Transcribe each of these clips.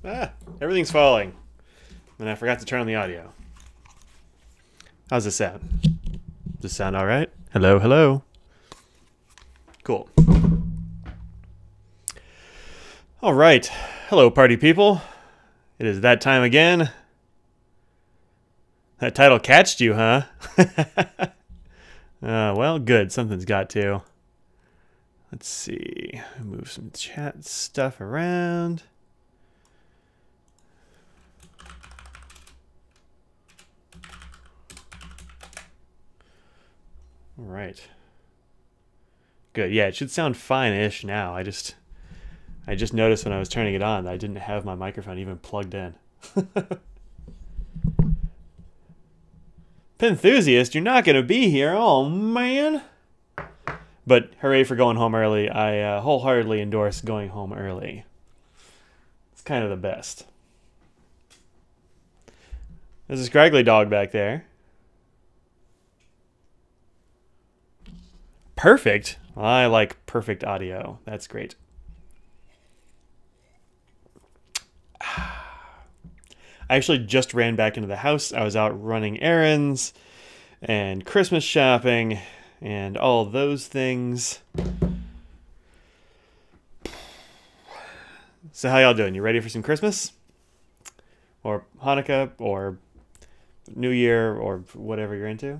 Ah, everything's falling. And I forgot to turn on the audio. How's this sound? Does this sound alright? Hello, hello. Cool. Alright. Hello, party people. It is that time again. That title catched you, huh? Well, good. Something's got to. Let's see. Move some chat stuff around. All right. Good. Yeah, it should sound fine-ish now. I just noticed when I was turning it on that I didn't have my microphone even plugged in. Penthusiast, you're not going to be here. Oh, man. But hooray for going home early. I wholeheartedly endorse going home early. It's kind of the best. There's a scraggly dog back there. Perfect. I like perfect audio. That's great. I actually just ran back into the house. I was out running errands and Christmas shopping and all those things. So how y'all doing? You ready for some Christmas? Or Hanukkah or New Year or whatever you're into?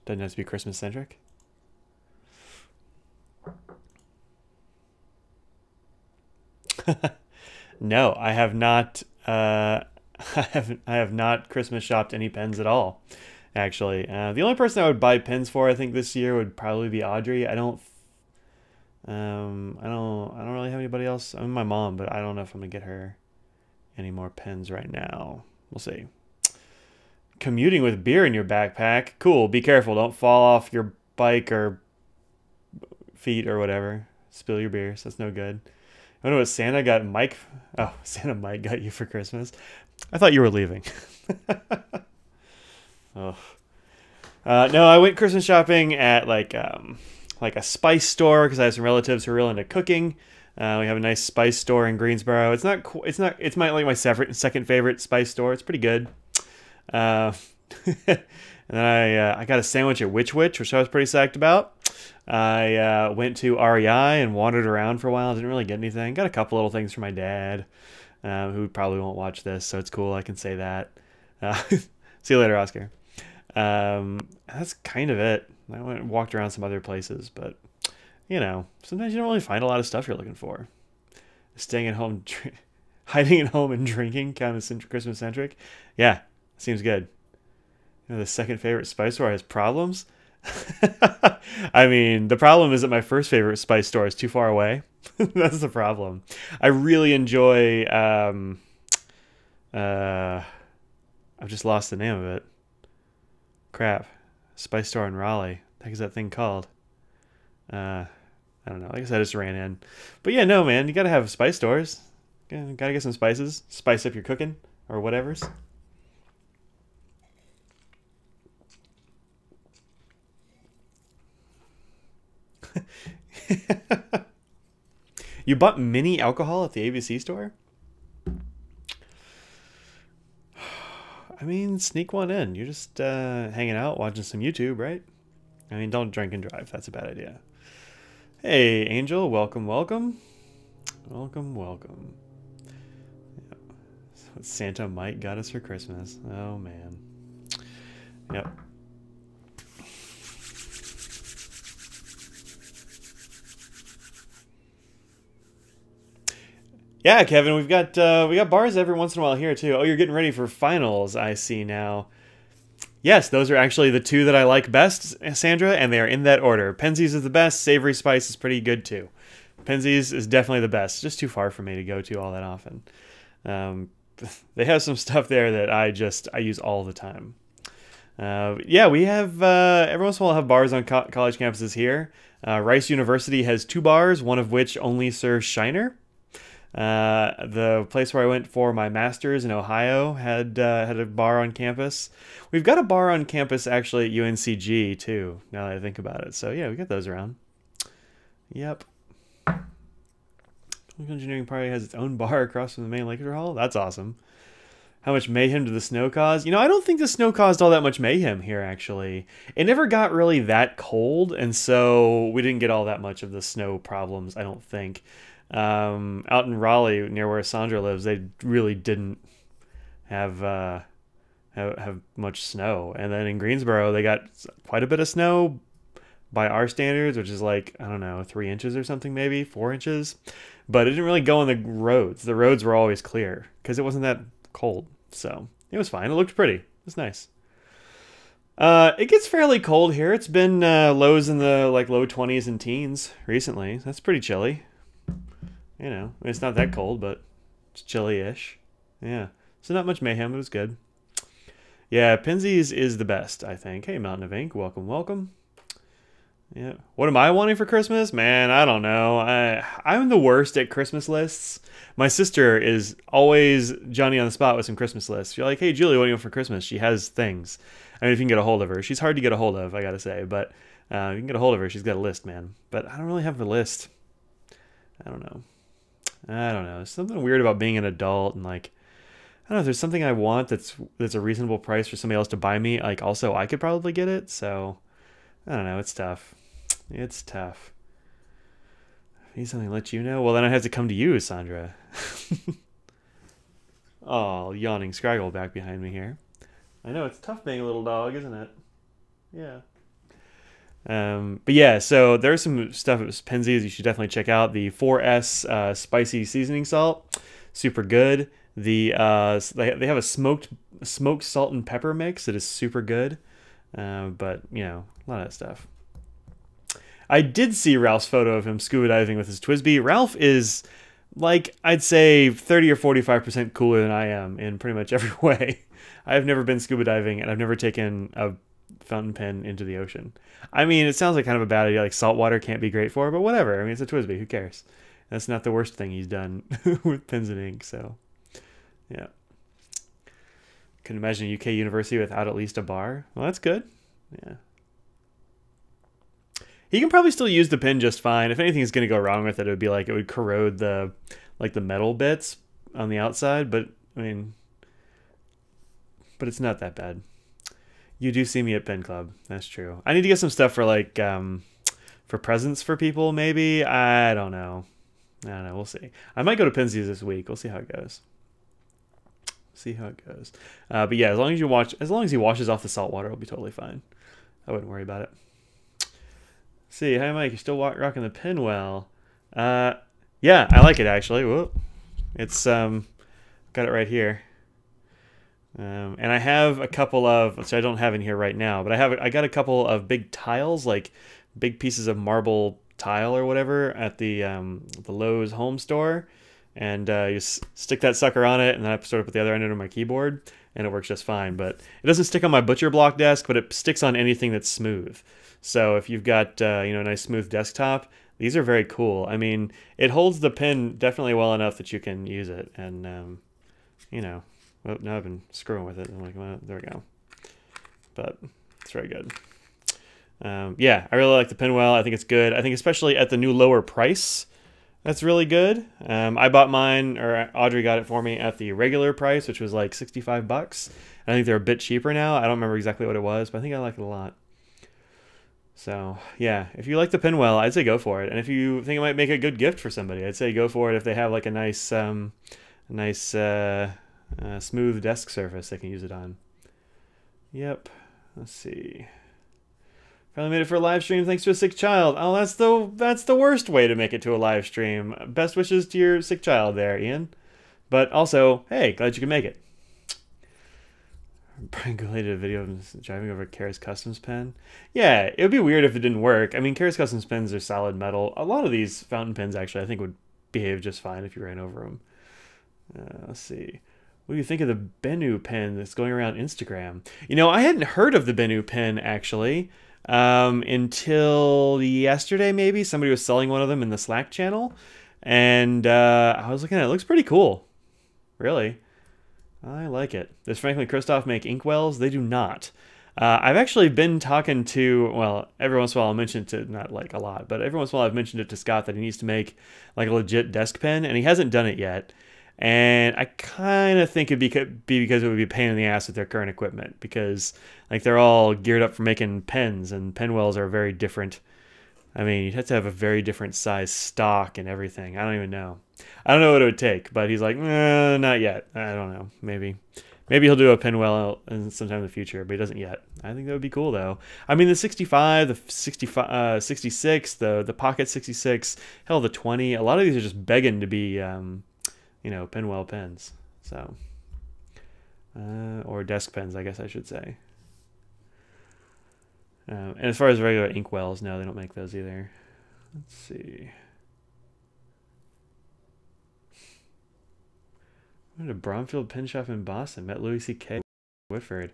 Doesn't have to be Christmas centric. No, I have not. I have not Christmas shopped any pens at all. Actually, the only person I would buy pens for, I think, this year would probably be Audrey. I don't really have anybody else. I mean, my mom, but I don't know if I'm gonna get her any more pens right now. We'll see. Commuting with beer in your backpack. Cool. Be careful. Don't fall off your bike or feet or whatever. Spill your beers. That's no good. I wonder what Santa got Mike. Oh, Santa Mike got you for Christmas. I thought you were leaving. Oh. No, I went Christmas shopping at like a spice store because I have some relatives who are real into cooking. We have a nice spice store in Greensboro. It's my second favorite spice store. It's pretty good. And then I got a sandwich at Which, which I was pretty psyched about. I went to REI and wandered around for a while. Didn't really get anything. Got a couple little things for my dad, who probably won't watch this, so it's cool. I can say that. See you later, Oscar. That's kind of it. I went and walked around some other places, but you know, sometimes you don't really find a lot of stuff you're looking for. Staying at home, hiding at home and drinking, kind of Christmas centric. Yeah, seems good. You know, the second favorite spice store has problems. I mean, the problem is that my first favorite spice store is too far away. That's the problem. I really enjoy. I've just lost the name of it. Crap. Spice store in Raleigh. What the heck is that thing called? I don't know. I guess I just ran in. But yeah, no, man. You gotta have spice stores. Gotta get some spices. Spice up your cooking or whatever's. You bought mini alcohol at the ABC store? I mean, sneak one in. You're just hanging out, watching some YouTube, right? I mean, don't drink and drive. That's a bad idea. Hey, Angel. Welcome, welcome. Welcome, welcome. Yep. That's what Santa Mike got us for Christmas. Oh, man. Yep. Yeah, Kevin, we got bars every once in a while here too. Oh, you're getting ready for finals, I see now. Yes, those are actually the two that I like best, Sandra, and they are in that order. Penzies is the best. Savory Spice is pretty good too. Penzies is definitely the best. Just too far for me to go to all that often. They have some stuff there that I use all the time. Yeah, we have every once in a while have bars on college campuses here. Rice University has 2 bars, one of which only serves Shiner. The place where I went for my master's in Ohio had a bar on campus. We've got a bar on campus actually at UNCG too, now that I think about it. So yeah, we got those around. Yep. Engineering Party has its own bar across from the main lecture hall. That's awesome. How much mayhem did the snow cause? You know, I don't think the snow caused all that much mayhem here, actually. It never got really that cold, and so we didn't get all that much of the snow problems, I don't think. Out in Raleigh, near where Sandra lives, they really didn't have much snow. And then in Greensboro, they got quite a bit of snow by our standards, which is like, I don't know, 3 inches or something, maybe 4 inches. But it didn't really go on the roads. The roads were always clear because it wasn't that cold. So it was fine. It looked pretty. It was nice. It gets fairly cold here. It's been lows in the like low 20s and teens recently. That's pretty chilly. You know, I mean, it's not that cold, but it's chilly-ish. Yeah. So not much mayhem. It was good. Yeah, Pinsy's is the best, I think. Hey, Mountain of Ink. Welcome, welcome. Yeah. What am I wanting for Christmas? Man, I don't know. I'm the worst at Christmas lists. My sister is always Johnny on the spot with some Christmas lists. You're like, hey, Julie, what do you want for Christmas? She has things. I mean, if you can get a hold of her. She's hard to get a hold of, I gotta say. But you can get a hold of her. She's got a list, man. But I don't really have a list. I don't know. There's something weird about being an adult and like, I don't know if there's something I want that's a reasonable price for somebody else to buy me. Like, also, I could probably get it. So, I don't know. It's tough. It's tough. I need something to let you know. Well, then I have to come to you, Sandra. Oh, yawning Scraggle back behind me here. I know, it's tough being a little dog, isn't it? Yeah. But yeah, so there's some stuff at Penzies you should definitely check out. The 4S spicy seasoning salt, super good. They have a smoked salt and pepper mix that is super good. But you know, a lot of that stuff. I did see Ralph's photo of him scuba diving with his Twisby. Ralph is, like, I'd say 30 or 45% cooler than I am in pretty much every way. I've never been scuba diving, and I've never taken a fountain pen into the ocean. I mean, it sounds like kind of a bad idea. Like, salt water can't be great for it, but whatever. I mean, it's a Twisby. Who cares? That's not the worst thing he's done with pens and ink, so, yeah. Couldn't imagine a UK university without at least a bar. Well, that's good. Yeah. He can probably still use the pen just fine. If anything is going to go wrong with it, it would be like it would corrode the metal bits on the outside. But I mean, but it's not that bad. You do see me at Pen Club. That's true. I need to get some stuff for like for presents for people. Maybe I don't know. We'll see. I might go to Penzies this week. We'll see how it goes. But yeah, as long as he washes off the salt water, it'll be totally fine. I wouldn't worry about it. See, hi Mike, you're still rocking the pen well. Yeah, I like it actually. Whoa. It's got it right here. And I have a couple of, which I don't have in here right now, but I got a couple of big tiles, like big pieces of marble tile or whatever at the Lowe's home store. And you stick that sucker on it, and then I sort of put the other end under my keyboard, and it works just fine. But it doesn't stick on my butcher block desk, but it sticks on anything that's smooth. So if you've got a nice smooth desktop, these are very cool. I mean, it holds the pen definitely well enough that you can use it. And oh, now I've been screwing with it. I'm like, well, there we go. But it's very good. Yeah, I really like the pen well. I think it's good. I think especially at the new lower price, that's really good. I bought mine, or Audrey got it for me at the regular price, which was like $65. I think they're a bit cheaper now. I don't remember exactly what it was, but I think I like it a lot. So, yeah, if you like the pen well, I'd say go for it. And if you think it might make a good gift for somebody, I'd say go for it if they have like a nice smooth desk surface they can use it on. Yep. Let's see. Finally made it for a live stream thanks to a sick child. Oh, that's the worst way to make it to a live stream. Best wishes to your sick child there, Ian. But also, hey, glad you can make it. Brian Goulet did a video of him driving over Kara's Customs pen. Yeah, it would be weird if it didn't work. I mean, Kara's Customs pens are solid metal. A lot of these fountain pens, actually, I think would behave just fine if you ran over them. Let's see. What do you think of the Benu pen that's going around Instagram? You know, I hadn't heard of the Benu pen, actually, until yesterday, maybe. Somebody was selling one of them in the Slack channel. And I was looking at it. It looks pretty cool. Really. I like it. Does Franklin Christoph make inkwells? They do not. I've actually been talking to, well, every once in a while I'll mention it to, not like a lot, but every once in a while I've mentioned it to Scott that he needs to make like a legit desk pen, and he hasn't done it yet. And I kind of think it'd be because it would be a pain in the ass with their current equipment, because like they're all geared up for making pens, and pen wells are very different. I mean, you'd have to have a very different size stock and everything. I don't even know. I don't know what it would take, but he's like, not yet. I don't know. Maybe he'll do a Pinwell sometime in the future, but he doesn't yet. I think that would be cool, though. I mean, the 65, the 65, 66, the Pocket 66, hell, the 20. A lot of these are just begging to be, Pinwell pens. So, or desk pens, I guess I should say. And as far as regular inkwells, no, they don't make those either. Let's see. Went to Bromfield Pen Shop in Boston. Met Louis C.K. Whitford.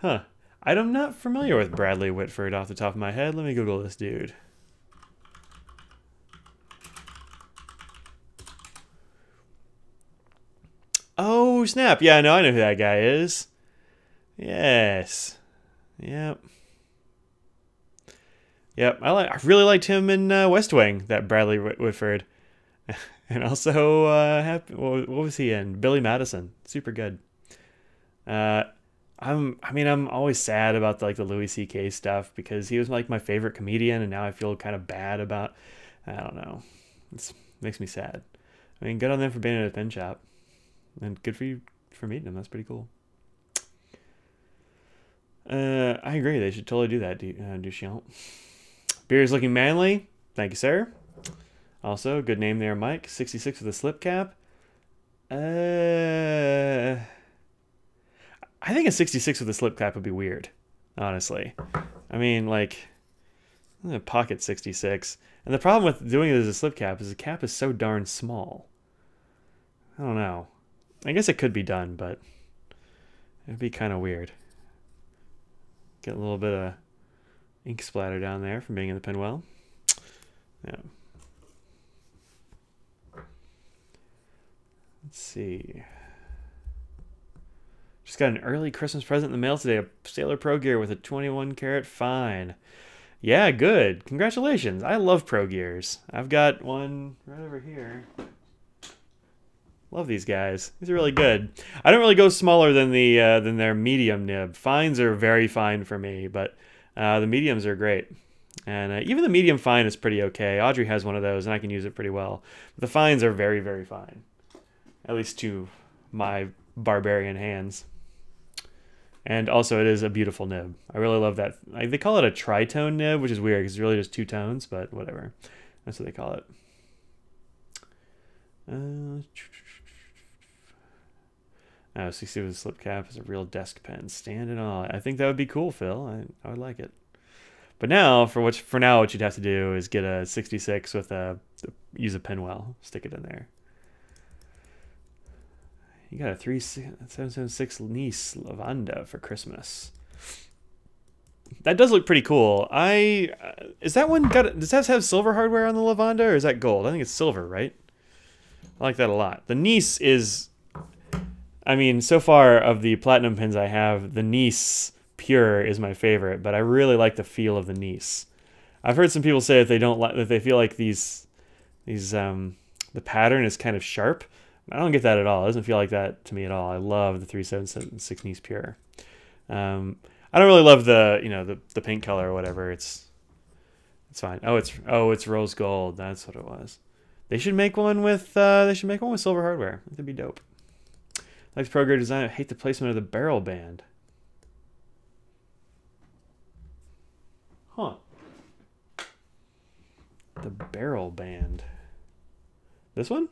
Huh. I'm not familiar with Bradley Whitford off the top of my head. Let me Google this dude. Oh, snap. Yeah, no, I know who that guy is. Yes. Yep. Yep, I really liked him in West Wing, that Bradley Whitford. And also, what was he in? Billy Madison. Super good. I'm always sad about the Louis C.K. stuff, because he was like my favorite comedian, and now I feel kind of bad about, I don't know. It makes me sad. I mean, good on them for being at a pen shop. And good for you for meeting him. That's pretty cool. I agree. They should totally do that, Duchamp. Beer is looking manly. Thank you, sir. Also, good name there, Mike. 66 with a slip cap. I think a 66 with a slip cap would be weird, honestly. I mean, like, a pocket 66. And the problem with doing it as a slip cap is the cap is so darn small. I don't know. I guess it could be done, but it'd be kind of weird. Get a little bit of ink splatter down there from being in the pen well. Yeah. Let's see. Just got an early Christmas present in the mail today. A Sailor Pro Gear with a 21 karat fine. Yeah, good. Congratulations. I love Pro Gears. I've got one right over here. Love these guys. These are really good. I don't really go smaller than than their medium nib. Fines are very fine for me, but the mediums are great. And even the medium fine is pretty okay. Audrey has one of those, and I can use it pretty well. But the fines are very, very fine. At least to my barbarian hands. And also, it is a beautiful nib. I really love that. They call it a tritone nib, which is weird because it's really just two tones, but whatever. That's what they call it. Oh, 60 with a slip cap is a real desk pen. Stand and all. I think that would be cool, Phil. I would like it. But now, for now, what you'd have to do is get a 66 with use a pen well. Stick it in there. You got a 3776 Nice Lavanda for Christmas. That does look pretty cool. Is that one does that have silver hardware on the Lavanda, or is that gold? I think it's silver, right? I like that a lot. The Nice is, I mean, so far of the platinum pins I have, the Nice Pure is my favorite, but I really like the feel of the Nice. I've heard some people say that they don't like, that they feel like the pattern is kind of sharp. I don't get that at all. It doesn't feel like that to me at all. I love the 3776 Nice Pure. I don't really love the the pink color or whatever. It's fine. Oh, it's rose gold. That's what it was. They should make one with silver hardware. That'd be dope. Like the Pro Gear design. I hate the placement of the barrel band. Huh. The barrel band. This one?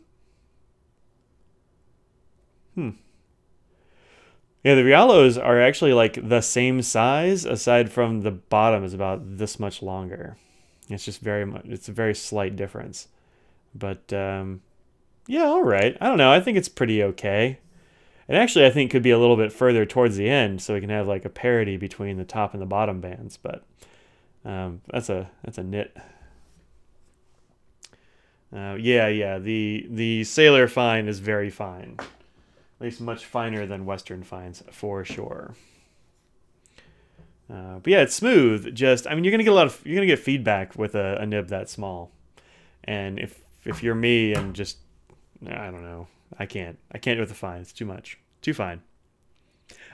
Yeah, the Rialos are actually like the same size, aside from the bottom is about this much longer. It's just it's a very slight difference. But yeah, all right. I don't know. I think it's pretty okay. And actually, I think could be a little bit further towards the end, so we can have like a parity between the top and the bottom bands. But that's a nit. Yeah. The Sailor fine is very fine. At least much finer than Western fines, for sure. But yeah, it's smooth. Just, I mean, you're gonna get feedback with a nib that small. And if you're me and just, I don't know, I can't do it with a fine. It's too much, too fine.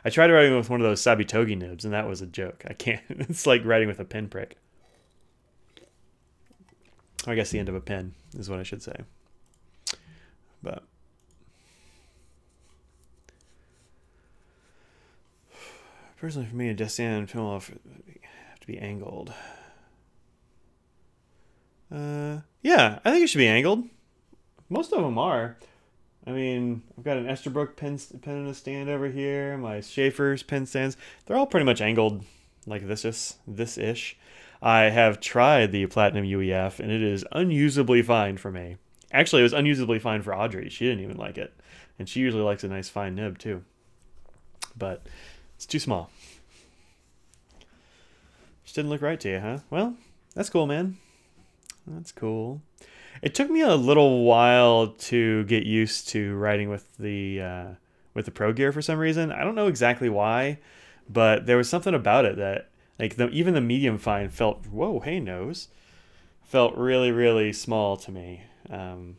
I tried writing with one of those Sabitogi nibs, and that was a joke. I can't. It's like writing with a pinprick. Or I guess the end of a pen is what I should say. But personally, for me, a Destian and Pinwell have to be angled. Yeah, I think it should be angled. Most of them are. I mean, I've got an Esterbrook pen in a stand over here. My Schaefer's pen stands. They're all pretty much angled like this-ish. I have tried the Platinum UEF, and it is unusably fine for me. Actually, it was unusably fine for Audrey. She didn't even like it. And she usually likes a nice fine nib, too. But it's too small. Just didn't look right to you, huh? Well, that's cool, man. That's cool. It took me a little while to get used to writing with the Pro Gear for some reason. I don't know exactly why, but there was something about it that, like, even the medium fine felt, whoa, hey, nose, felt really, really small to me. All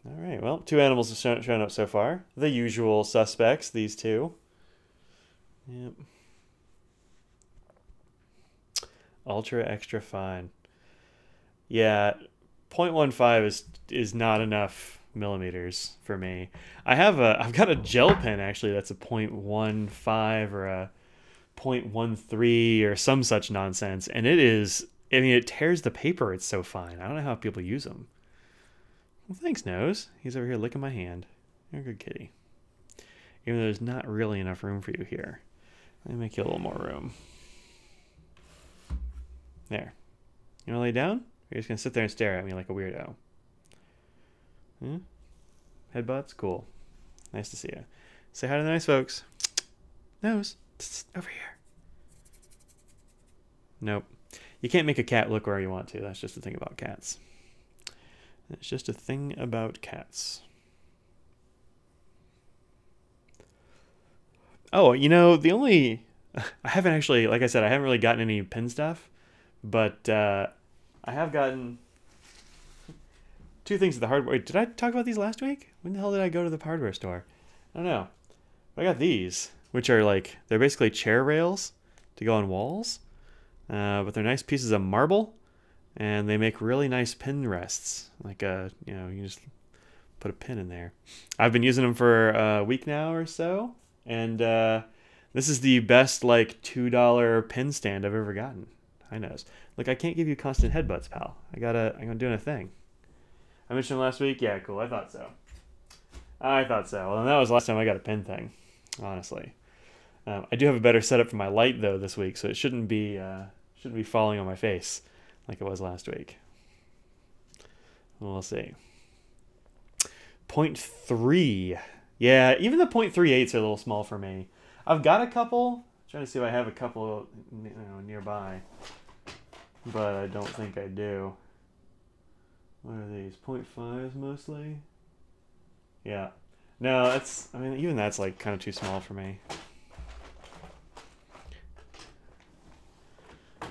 right, well, 2 animals have shown up so far. The usual suspects, these 2. Yep. Ultra extra fine. Yeah, 0.15 is not enough millimeters for me. I've got a gel pen actually that's a 0.15 or a 0.13 or some such nonsense, and it is, I mean, it tears the paper. It's so fine. I don't know how people use them. Well, thanks, Nose. He's over here licking my hand. You're a good kitty. Even though there's not really enough room for you here. Let me make you a little more room. There. You want to lay down? Or you're just going to sit there and stare at me like a weirdo? Hmm? Headbutts? Cool. Nice to see you. Say hi to the nice folks. Nose. Over here. Nope. You can't make a cat look where you want to. That's just the thing about cats. It's just a thing about cats. Oh, you know, the only... I haven't actually, like I said, I haven't really gotten any pen stuff. But I have gotten 2 things at the hardware. Wait, did I talk about these last week? When the hell did I go to the hardware store? I don't know. But I got these, which are like, they're basically chair rails to go on walls. But they're nice pieces of marble. And they make really nice pin rests. Like, you know, you just put a pin in there. I've been using them for a week now or so. And this is the best, like, $2 pin stand I've ever gotten. I know. Look, I can't give you constant headbutts, pal. I'm doing a thing. I mentioned last week? Yeah, cool. I thought so. Well, and that was the last time I got a pin thing, honestly. I do have a better setup for my light, though, this week, so it shouldn't be falling on my face like it was last week. We'll see. 0.3. Yeah, even the 0.38s are a little small for me. I've got a couple. I'm trying to see if I have a couple, you know, nearby. But I don't think I do. What are these? 0.5s mostly? Yeah. No, that's, I mean, even that's like kind of too small for me.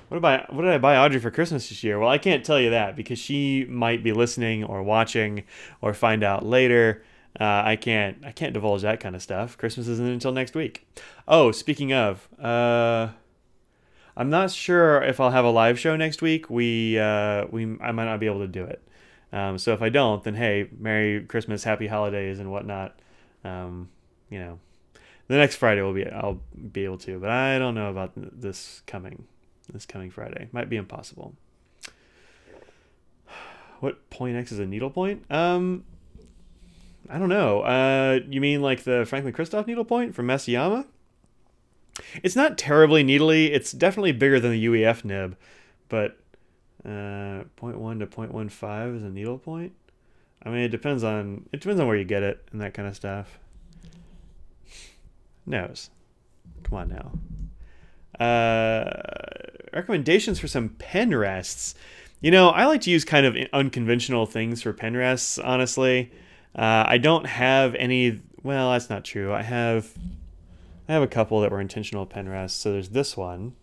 What did I buy Audrey for Christmas this year? Well, I can't tell you that because she might be listening or watching or find out later. I can't divulge that kind of stuff. Christmas isn't until next week. Oh, speaking of, I'm not sure if I'll have a live show next week. I might not be able to do it. So if I don't, then hey, Merry Christmas, Happy Holidays, and whatnot. You know, the next Friday I'll be able to, but I don't know about this coming Friday. Might be impossible. What point X is a needle point? I don't know. You mean like the Franklin Christoph needlepoint from Masayama? It's not terribly needly. It's definitely bigger than the UEF nib, but 0.1 to 0.15 is a needlepoint. I mean, it depends on where you get it and that kind of stuff. Nose. Come on now. Recommendations for some pen rests. You know, I like to use kind of unconventional things for pen rests, honestly. I don't have any... Well, that's not true. I have I have a couple that were intentional pen rests. So there's this one,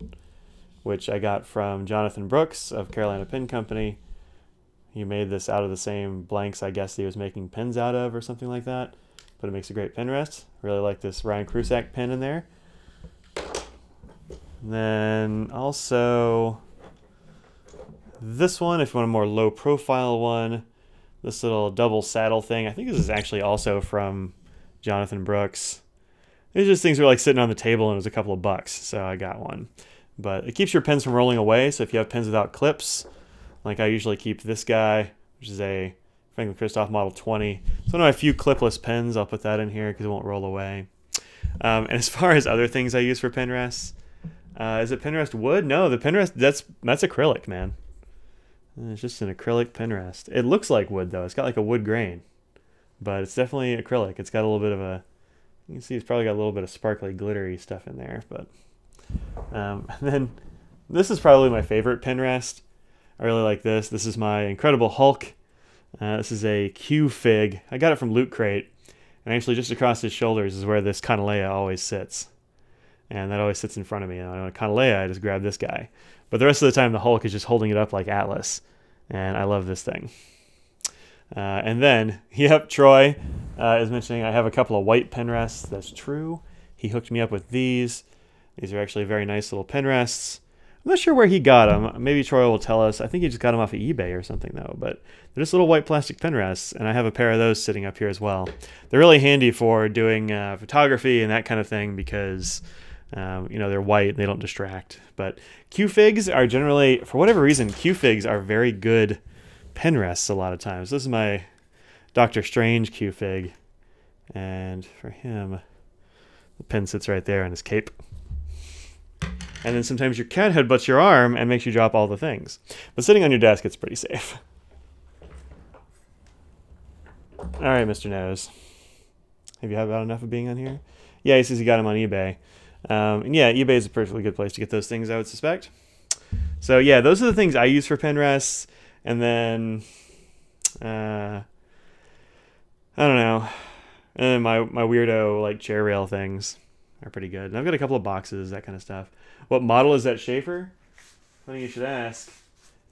which I got from Jonathan Brooks of Carolina Pen Company. He made this out of the same blanks, I guess, he was making pens out of or something like that. But it makes a great pen rest. Really like this Ryan Krusak pen in there. And then also this one, if you want a more low profile one, this little double saddle thing. I think this is actually also from Jonathan Brooks. These are just things that were like sitting on the table and it was a couple of bucks, so I got one. But it keeps your pens from rolling away, so if you have pens without clips, like I usually keep this guy, which is a Franklin Christoph Model 20. It's one of my few clipless pens. I'll put that in here because it won't roll away. And as far as other things I use for pen rests, is it pen rest wood? No, the pen rest, that's acrylic, man. It's just an acrylic pen rest. It looks like wood, though. It's got like a wood grain, but it's definitely acrylic. It's got a little bit of a, you can see it's probably got a little bit of sparkly, glittery stuff in there. But and then this is probably my favorite pen rest. I really like this. This is my Incredible Hulk. This is a Q Fig. I got it from Loot Crate. And actually just across his shoulders is where this Canalea always sits. And that always sits in front of me. And on a Canalea, I just grab this guy. But the rest of the time, the Hulk is just holding it up like Atlas. And I love this thing. And then, yep, Troy is mentioning I have a couple of white pen rests. That's true. He hooked me up with these. These are actually very nice little pen rests. I'm not sure where he got them. Maybe Troy will tell us. I think he just got them off of eBay or something, though. But they're just little white plastic pen rests, and I have a pair of those sitting up here as well. They're really handy for doing photography and that kind of thing because, you know, they're white and they don't distract. But Q-Figs are generally, for whatever reason, Q-Figs are very good pen rests a lot of times. This is my Doctor Strange Q-Fig, and for him, the pen sits right there on his cape. And then sometimes your cat headbutts your arm and makes you drop all the things. But sitting on your desk, it's pretty safe. All right, Mr. Nose. Have you had about enough of being on here? Yeah, he says he got him on eBay. And yeah, eBay is a perfectly good place to get those things, I would suspect. So yeah, those are the things I use for pen rests. And then, I don't know. And then my weirdo like chair rail things are pretty good. And I've got a couple of boxes, that kind of stuff. What model is that Schaefer? Funny you should ask.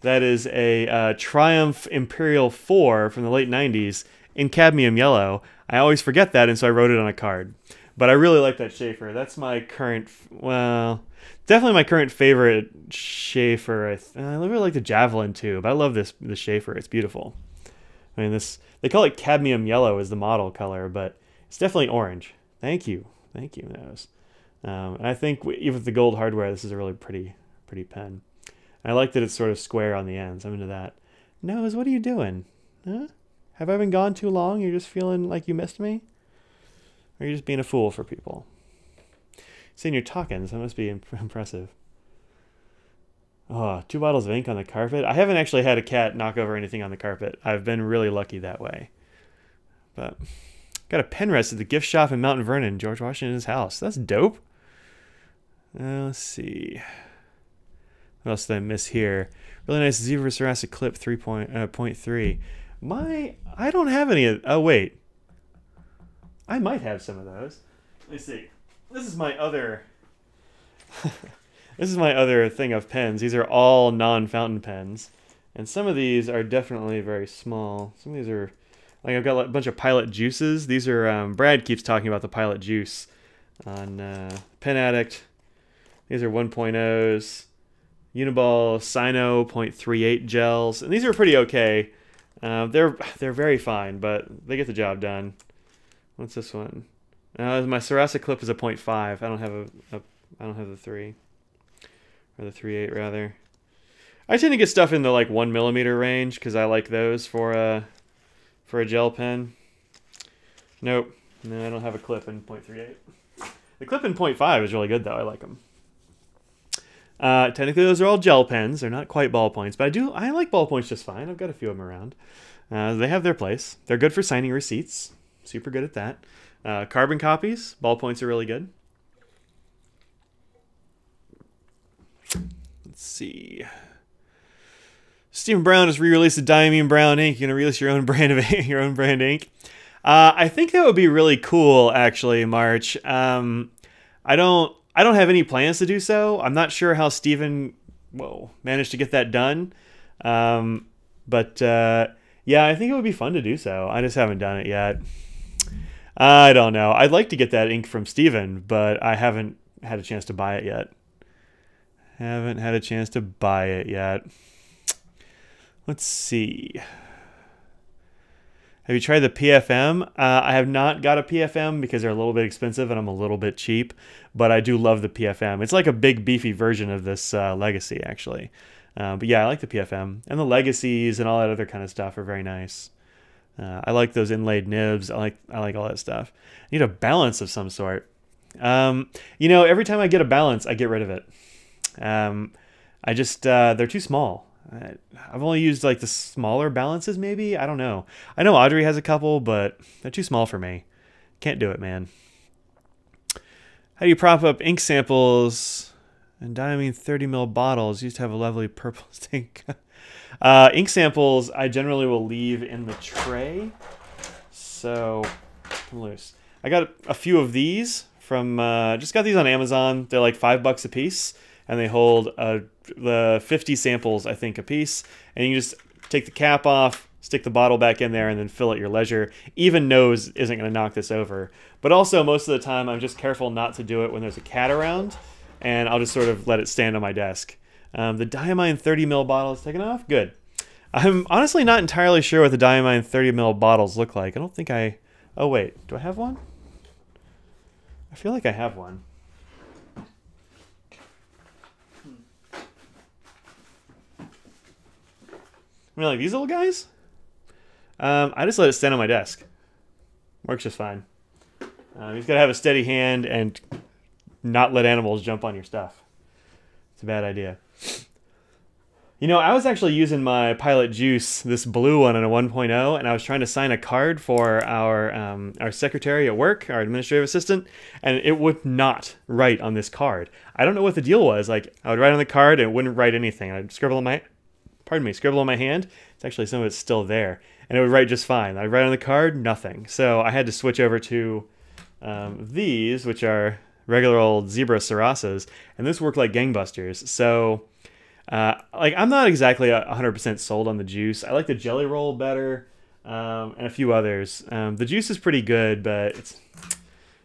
That is a Triumph Imperial 4 from the late 90s in cadmium yellow. I always forget that, and so I wrote it on a card. But I really like that Schaefer. That's my current, well, definitely my current favorite Schaefer. I really like the Javelin too, but I love the Schaefer. It's beautiful. I mean, they call it cadmium yellow as the model color, but it's definitely orange. Thank you, Nose. And I think even with the gold hardware, this is a really pretty pen. I like that it's sort of square on the ends. I'm into that. Nose, what are you doing? Huh? Have I been gone too long? You're just feeling like you missed me? Or are you just being a fool for people? Saying you're talking, so that must be impressive. Oh, 2 bottles of ink on the carpet. I haven't actually had a cat knock over anything on the carpet. I've been really lucky that way. But got a pen rest at the gift shop in Mount Vernon, George Washington's house. That's dope. Let's see. What else did I miss here? Really nice Zebra Thoracic Clip 3.3. I don't have any of... Oh, wait. I might have some of those. Let me see. This is my other... This is my other thing of pens. These are all non-fountain pens. And some of these are definitely very small. Some of these are... Like, I've got a bunch of Pilot Juices. These are... Brad keeps talking about the Pilot Juice on Pen Addict. These are 1.0s. Uniball Sino 0.38 gels. And these are pretty okay. They're very fine, but they get the job done. What's this one? My Thoracic Clip is a 0.5. I don't have the 3. Or the 3.8 rather. I tend to get stuff in the like 1mm range because I like those for a gel pen. Nope. No, I don't have a clip in 0.38. The clip in 0.5 is really good though. I like them. Technically those are all gel pens. They're not quite ballpoints, but I like ballpoints just fine. I've got a few of them around. They have their place. They're good for signing receipts. Super good at that. Carbon copies. Ballpoints are really good. Let's see. Stephen Brown has re-released the Diamine Brown ink. You're gonna release your own brand of your own brand ink. I think that would be really cool, actually, March. I don't have any plans to do so. I'm not sure how Steven managed to get that done. But yeah, I think it would be fun to do so. I just haven't done it yet. I don't know. I'd like to get that ink from Steven, but I haven't had a chance to buy it yet. Haven't had a chance to buy it yet. Let's see. Have you tried the PFM? I have not got a PFM because they're a little bit expensive and I'm a little bit cheap, but I do love the PFM. It's like a big beefy version of this Legacy, actually. But yeah, I like the PFM. And the Legacies and all that other kind of stuff are very nice. I like those inlaid nibs. I like all that stuff. I need a balance of some sort. You know, every time I get a balance, I get rid of it. I just, they're too small. I've only used like the smaller balances maybe. I don't know. I know Audrey has a couple, but they're too small for me. Can't do it, man. How do you prop up ink samples and diamine 30 ml bottles? Used to have a lovely purple stink. Ink samples I generally will leave in the tray. So I'm loose. I got a few of these from just got these on Amazon. They're like $5 a piece, and they hold the 50 samples, I think, a piece. And you just take the cap off, stick the bottle back in there, and then fill at your leisure. Even nose isn't going to knock this over. But also, most of the time, I'm just careful not to do it when there's a cat around, and I'll just sort of let it stand on my desk. The Diamine 30 ml bottle is taken off. Good. I'm honestly not entirely sure what the Diamine 30 ml bottles look like. I don't think I... Oh, wait. Do I have one? I feel like I have one. I mean, like these little guys? I just let it stand on my desk. Works just fine. You've got to have a steady hand and not let animals jump on your stuff. It's a bad idea. You know, I was actually using my Pilot Juice, this blue one in a 1.0, and I was trying to sign a card for our secretary at work, our administrative assistant, and it would not write on this card. I don't know what the deal was. Like, I would write on the card and it wouldn't write anything. I'd scribble on my, scribble on my hand. It's actually some of it's still there, and it would write just fine. I'd write on the card, nothing. So I had to switch over to these, which are regular old zebra Sarasas, and this worked like gangbusters. So. Like I'm not exactly 100% sold on the juice. I like the jelly roll better, and a few others. The juice is pretty good, but it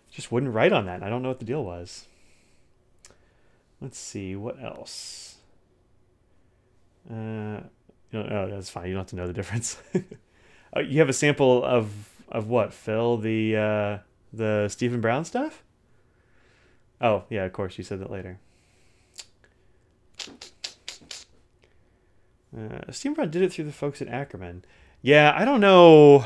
just wouldn't write on that. I don't know what the deal was. Let's see what else. Oh, that's fine. You don't have to know the difference. Oh, you have a sample of what, Phil? The Stephen Brown stuff? Oh yeah, of course you said that later. Stephen Brown did it through the folks at Ackerman. Yeah, I don't know.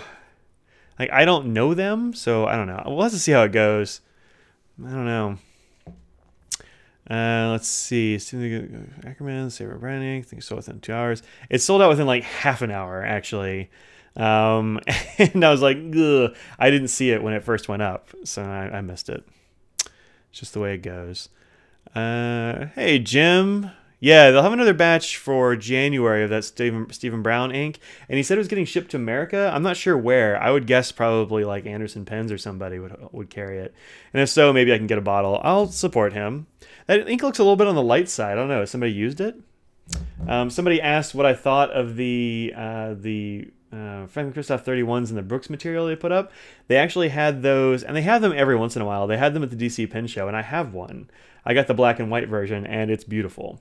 Like, I don't know them, so I don't know. We'll have to see how it goes. I don't know. Let's see. Ackerman, Saber Branding. I think it's sold within 2 hours. It sold out within like half an hour, actually. And I was like, ugh. I didn't see it when it first went up, so I missed it. It's just the way it goes. Hey, Jim. Yeah, they'll have another batch for January of that Stephen Brown ink, and he said it was getting shipped to America. I'm not sure where. I would guess probably like Anderson Pens or somebody would carry it. And if so, maybe I can get a bottle. I'll support him. That ink looks a little bit on the light side. I don't know. Has somebody used it? Somebody asked what I thought of the Franklin Christoph 31s and the Brooks material they put up. They actually had those, and they have them every once in a while. They had them at the DC Pen Show, and I have one. I got the black and white version, and it's beautiful.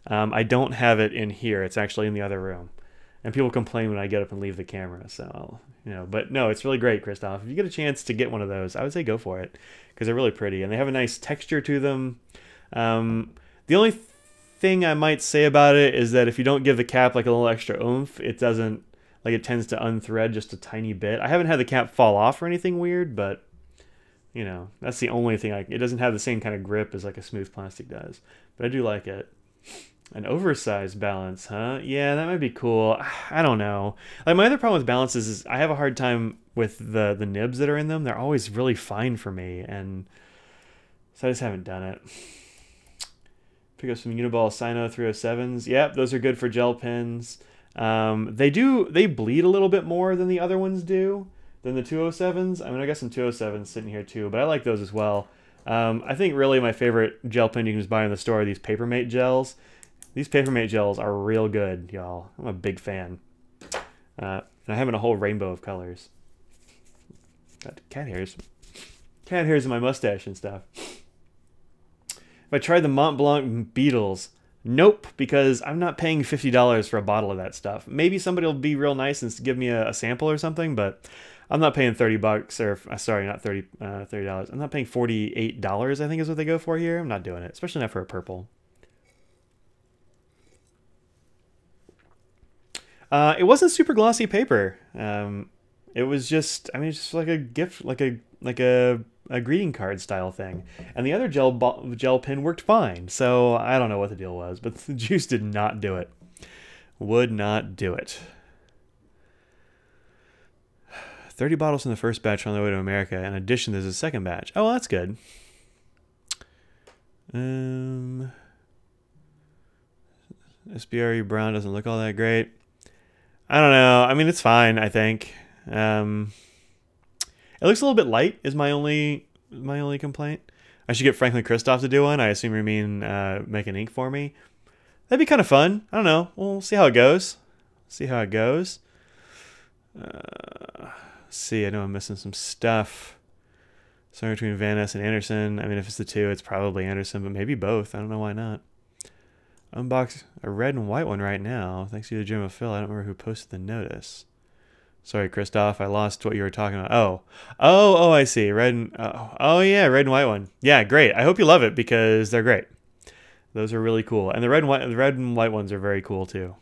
I don't have it in here. It's actually in the other room. And people complain when I get up and leave the camera. So, but no, it's really great, Christoph. If you get a chance to get one of those, I would say go for it because they're really pretty. And they have a nice texture to them. The only thing I might say about it is that if you don't give the cap like a little extra oomph, it doesn't, like it tends to unthread just a tiny bit. I haven't had the cap fall off or anything weird, but, that's the only thing. It doesn't have the same kind of grip as like a smooth plastic does. But I do like it. An oversized balance, huh? Yeah, that might be cool. I don't know. Like my other problem with balances is I have a hard time with the nibs that are in them. They're always really fine for me, and so I just haven't done it. Pick up some Uniball Sino 307s. Yep, those are good for gel pens. They bleed a little bit more than the other ones do, than the 207s. I mean, I got some 207s sitting here too, but I like those as well. I think really my favorite gel pen you can just buy in the store are these Papermate gels. These Papermate gels are real good, y'all. I'm a big fan. And I have in a whole rainbow of colors. Got cat hairs. Cat hairs in my mustache and stuff. If I tried the Mont Blanc Beetles, nope, because I'm not paying $50 for a bottle of that stuff. Maybe somebody will be real nice and give me a sample or something, but I'm not paying $30 or sorry, not $30. I'm not paying $48, I think is what they go for here. I'm not doing it, especially not for a purple. It wasn't super glossy paper. It was just, I mean, it's just like a gift, like a greeting card style thing. And the other gel pen worked fine. So I don't know what the deal was, but the juice did not do it. Would not do it. 30 bottles in the first batch on the way to America. In addition, there's a second batch. Oh, well, that's good. SBRE brown doesn't look all that great. I don't know. I mean, it's fine, I think. It looks a little bit light is my only complaint. I should get Franklin Christoph to do one. I assume you mean make an ink for me. That'd be kind of fun. I don't know. We'll see how it goes. See how it goes. See, I know I'm missing some stuff. Somewhere between Van Ness and Anderson. I mean, if it's the two, it's probably Anderson, but maybe both. I don't know why not. Unbox a red and white one right now. Thanks to the Jim of Phil. I don't remember who posted the notice. Sorry, Christoph. I lost what you were talking about. Oh, I see. Red and oh yeah, red and white one. Yeah, great. I hope you love it because they're great. Those are really cool, and the red and white ones are very cool too.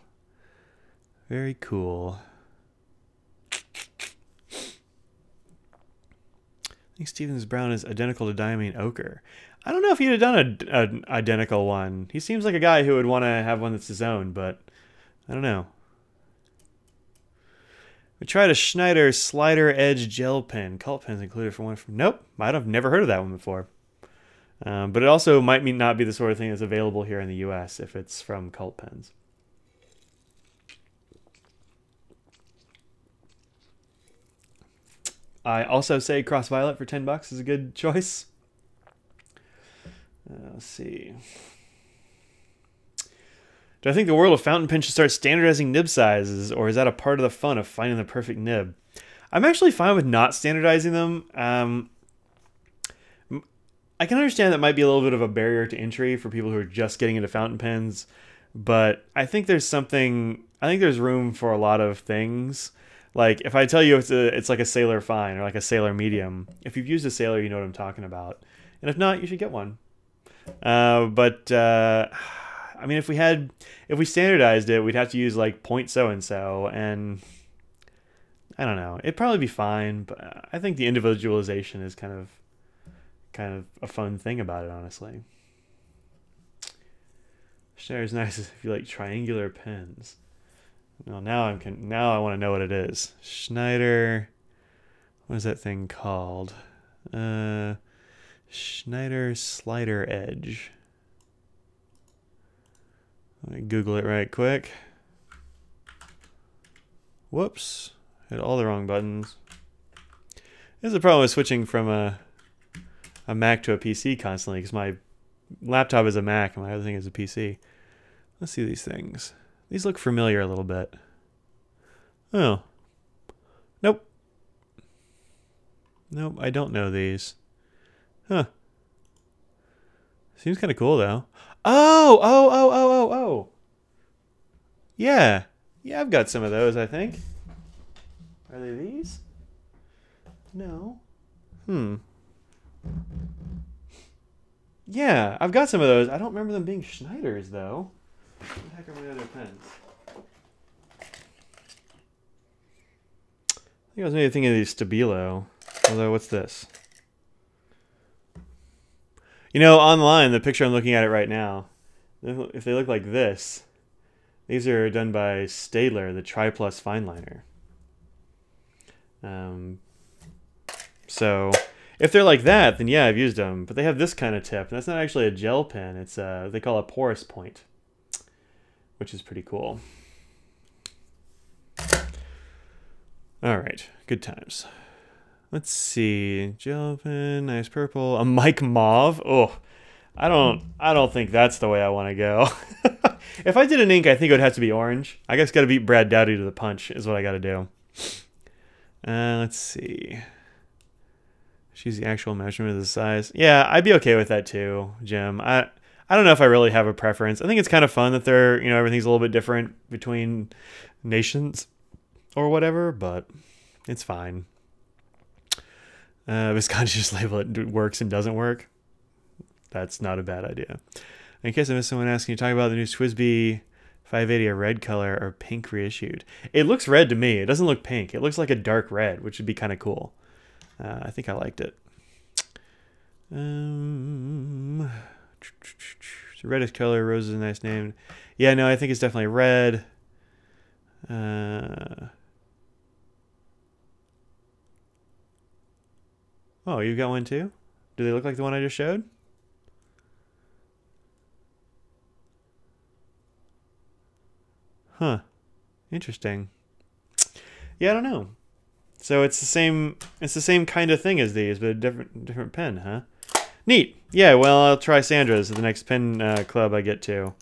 Very cool. I think Stevens Brown is identical to Diamine Ochre. I don't know if he'd have done an identical one. He seems like a guy who would want to have one that's his own, but I don't know. We tried a Schneider Slider Edge gel pen. Cult pens included for one from... Nope, I've never heard of that one before. But it also might not be the sort of thing that's available here in the U.S. if it's from Cult Pens. I also say Cross Violet for $10 is a good choice. Let's see. Do I think the world of fountain pens should start standardizing nib sizes, or is that a part of the fun of finding the perfect nib? I'm actually fine with not standardizing them. I can understand that might be a little bit of a barrier to entry for people who are just getting into fountain pens, but I think there's room for a lot of things. Like, if I tell you it's like a Sailor Fine or like a Sailor Medium, if you've used a Sailor, you know what I'm talking about. And if not, you should get one. I mean, if we standardized it, we'd have to use like point so and so, and I don't know. It'd probably be fine, but I think the individualization is kind of a fun thing about it, honestly. Schneider's nice if you like triangular pens. Well, now I want to know what it is. Schneider. What is that thing called? Schneider Slider Edge. Let me Google it right quick. Whoops. Hit all the wrong buttons. This is the problem with switching from a Mac to a PC constantly, because my laptop is a Mac and my other thing is a PC. Let's see these things. These look familiar a little bit. Oh. Nope. Nope, I don't know these. Huh. Seems kind of cool, though. Oh! Yeah. Yeah, I've got some of those, I think. Are they these? No. Yeah, I've got some of those. I don't remember them being Schneiders, though. What the heck are my other pens? I think I was maybe thinking of these Stabilo. Although, what's this? You know, online, the picture I'm looking at it right now, if they look like this, these are done by Staedtler, the Tri-Plus Fineliner. So, if they're like that, then yeah, I've used them. But they have this kind of tip, and that's not actually a gel pen. It's they call it a porous point, which is pretty cool. All right, good times. Let's see. Gel pen, nice purple. A Mike Mauve. Oh, I don't think that's the way I want to go. If I did an ink, I think it would have to be orange. I guess got to beat Brad Dowdy to the punch is what I got to do. Let's see. Choose the actual measurement of the size. Yeah, I'd be okay with that too, Jim. I don't know if I really have a preference. I think it's kind of fun that they're, everything's a little bit different between nations or whatever, but it's fine. Visconti just label it works and doesn't work. That's not a bad idea. In case I missed someone asking, you talking about the new Swisby 580, a red color or pink reissued? It looks red to me. It doesn't look pink. It looks like a dark red, which would be kind of cool. I think I liked it. It's a reddish color. Rose is a nice name. Yeah, no, I think it's definitely red. Oh, you've got one too? Do they look like the one I just showed? Huh. Interesting. Yeah, I don't know. So it's the same kind of thing as these, but a different pen, huh? Neat. Yeah, well, I'll try Sandra's at the next pen club I get to.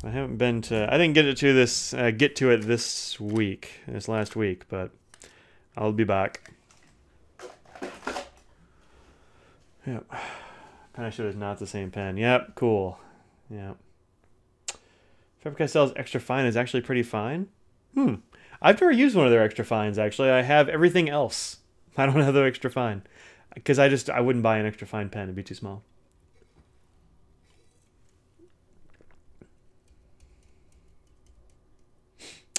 I didn't get to it this last week, but I'll be back. Yep. Pen I showed is not the same pen. Yep, cool. Yep. Faber-Castell's extra fine is actually pretty fine. I've never used one of their extra fines, actually. I have everything else. I don't have the extra fine. Because I wouldn't buy an extra fine pen. It'd be too small.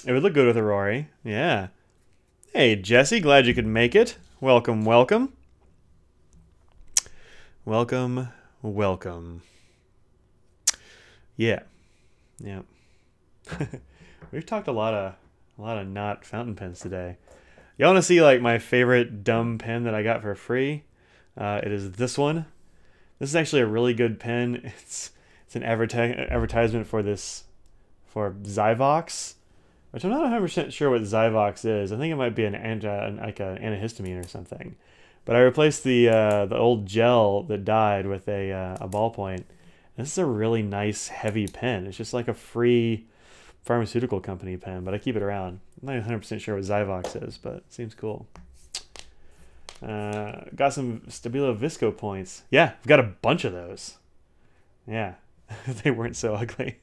It would look good with a Rory. Yeah. Hey, Jesse. Glad you could make it. Welcome, welcome. Welcome, welcome. Yeah. Yeah. We've talked a lot of not fountain pens today. You want to see like my favorite dumb pen that I got for free? It is this one. This is actually a really good pen. It's an advertisement for Zyvox, which I'm not 100% sure what Zyvox is. I think it might be an antihistamine or something. But I replaced the old gel that died with a ballpoint. This is a really nice heavy pen. It's just like a free pharmaceutical company pen, but I keep it around. I'm not 100% sure what Zyvox is, but it seems cool. Got some Stabilo Visco points. Yeah, I've got a bunch of those. Yeah, they weren't so ugly.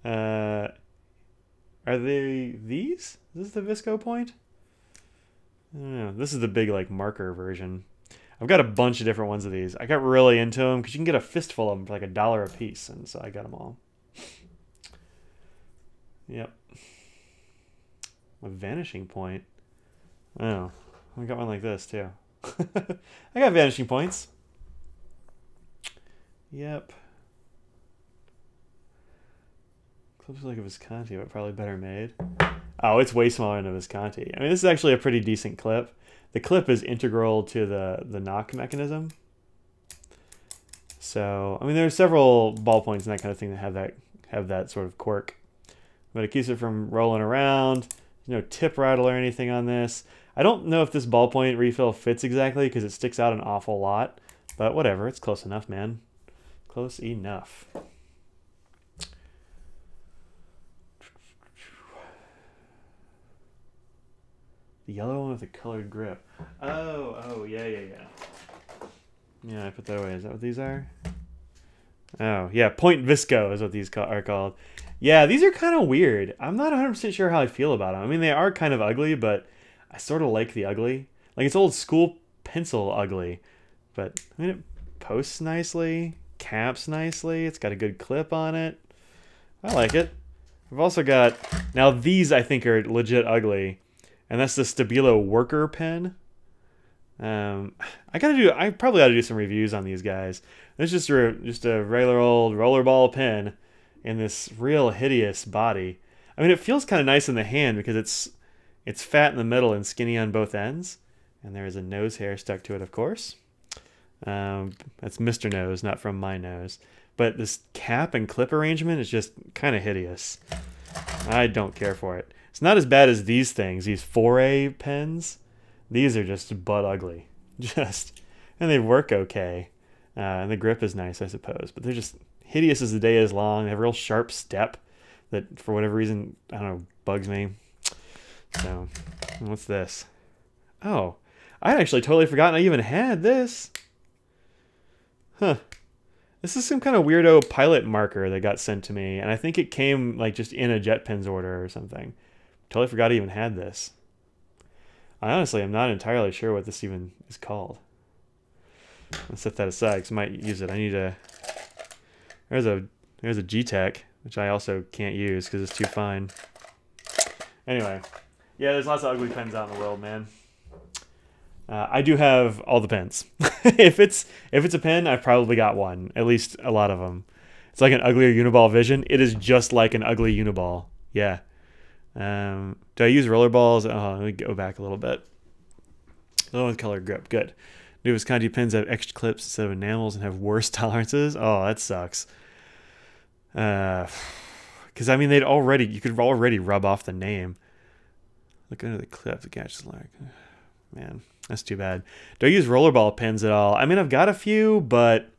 Are they these? Is this the Visco point? I don't know. This is the big like marker version. I've got a bunch of different ones of these. I got really into them because you can get a fistful of them for like $1 a piece, and so I got them all. Yep. A vanishing point. Oh, I got one like this too. I got vanishing points. Yep. Looks like a Visconti, but probably better made. Oh, it's way smaller than a Visconti. I mean, this is actually a pretty decent clip. The clip is integral to the knock mechanism. So, I mean, there are several ballpoints and that kind of thing that have that sort of quirk. But it keeps it from rolling around. There's no tip rattle or anything on this. I don't know if this ballpoint refill fits exactly because it sticks out an awful lot. But whatever, it's close enough, man. Close enough. The yellow one with the colored grip. Oh, yeah. Yeah, I put that away. Is that what these are? Oh, yeah, Point Visco is what these are called. Yeah, these are kind of weird. I'm not 100% sure how I feel about them. I mean, they are kind of ugly, but I sort of like the ugly. Like, it's old school pencil ugly. But, I mean, it posts nicely, caps nicely. It's got a good clip on it. I like it. I've also got... Now, these, I think, are legit ugly. And that's the Stabilo Worker pen. I probably ought to do some reviews on these guys. It's just a regular old rollerball pen in this real hideous body. I mean, it feels kind of nice in the hand because it's fat in the middle and skinny on both ends. And there is a nose hair stuck to it, of course. That's Mr. Nose, not from my nose. But this cap and clip arrangement is just kind of hideous. I don't care for it. It's not as bad as these things, these 4A pens. These are just butt ugly. Just, and they work okay. And the grip is nice, I suppose. But they're just hideous as the day is long. They have a real sharp step that, for whatever reason, I don't know, bugs me. So, what's this? Oh, I'd actually totally forgotten I even had this. Huh. This is some kind of weirdo pilot marker that got sent to me, and I think it came like just in a JetPens order or something. Totally forgot I even had this. I honestly am not entirely sure what this even is called. Let's set that aside because I might use it. I need a... There's a G-Tech, which I also can't use because it's too fine. Anyway, yeah, there's lots of ugly pens out in the world, man. I do have all the pens. if it's a pen, I've probably got one. At least a lot of them. It's like an uglier Uniball Vision. It is just like an ugly Uniball. Yeah. Do I use rollerballs? Oh, let me go back a little bit. Low with color grip. Good. New Visconti pens have extra clips instead of enamels and have worse tolerances. Oh, that sucks. Because I mean, you could already rub off the name. Look under the clip. The catch is like, man, that's too bad. Do I use rollerball pens at all? I mean, I've got a few, but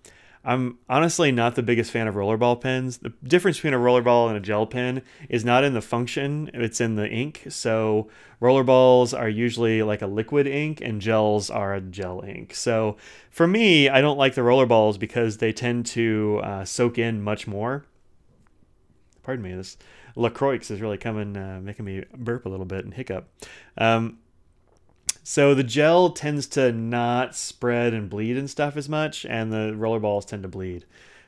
I'm honestly not the biggest fan of rollerball pens. The difference between a rollerball and a gel pen is not in the function, it's in the ink. So rollerballs are usually like a liquid ink and gels are a gel ink. So for me, I don't like the rollerballs because they tend to soak in much more. Pardon me, this LaCroix is really coming, making me burp a little bit and hiccup. So the gel tends to not spread and bleed and stuff as much, and the rollerballs tend to bleed.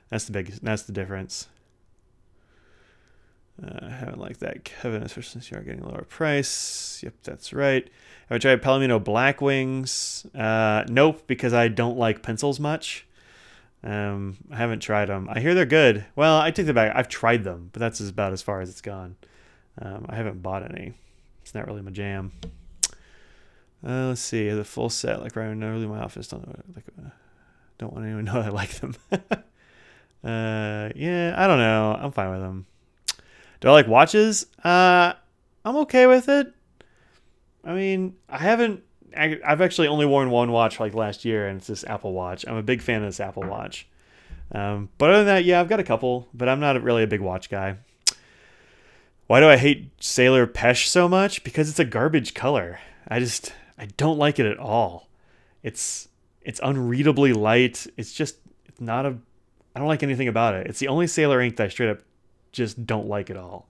That's the difference. I haven't liked that, Kevin, especially since you are getting a lower price. Yep, that's right. Have I tried Palomino Blackwings? Nope, because I don't like pencils much. I haven't tried them. I hear they're good. Well, I take that back. I've tried them, but that's about as far as it's gone. I haven't bought any. It's not really my jam. Let's see. The full set, like right now, really my office. Don't want anyone to know I like them. Yeah, I don't know. I'm fine with them. Do I like watches? I'm okay with it. I mean, I've actually only worn one watch like last year, and it's this Apple Watch. I'm a big fan of this Apple Watch. But other than that, yeah, I've got a couple, but I'm not really a big watch guy. Why do I hate Sailor Pesh so much? Because it's a garbage color. I don't like it at all. It's unreadably light. It's not I don't like anything about it. It's the only Sailor ink that I straight up just don't like at all.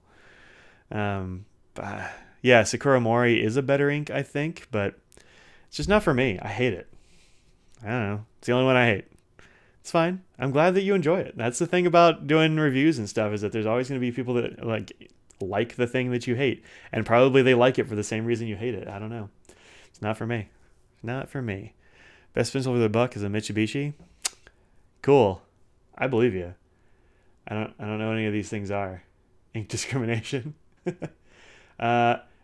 Yeah, Sakura Mori is a better ink, I think, but it's just not for me. I hate it. I don't know. It's the only one I hate. It's fine. I'm glad that you enjoy it. That's the thing about doing reviews and stuff, is that there's always going to be people that like the thing that you hate, and probably they like it for the same reason you hate it. I don't know. It's not for me. Not for me. Best pencil for the buck is a Mitsubishi. Cool. I believe you. I don't know what any of these things are. Ink discrimination.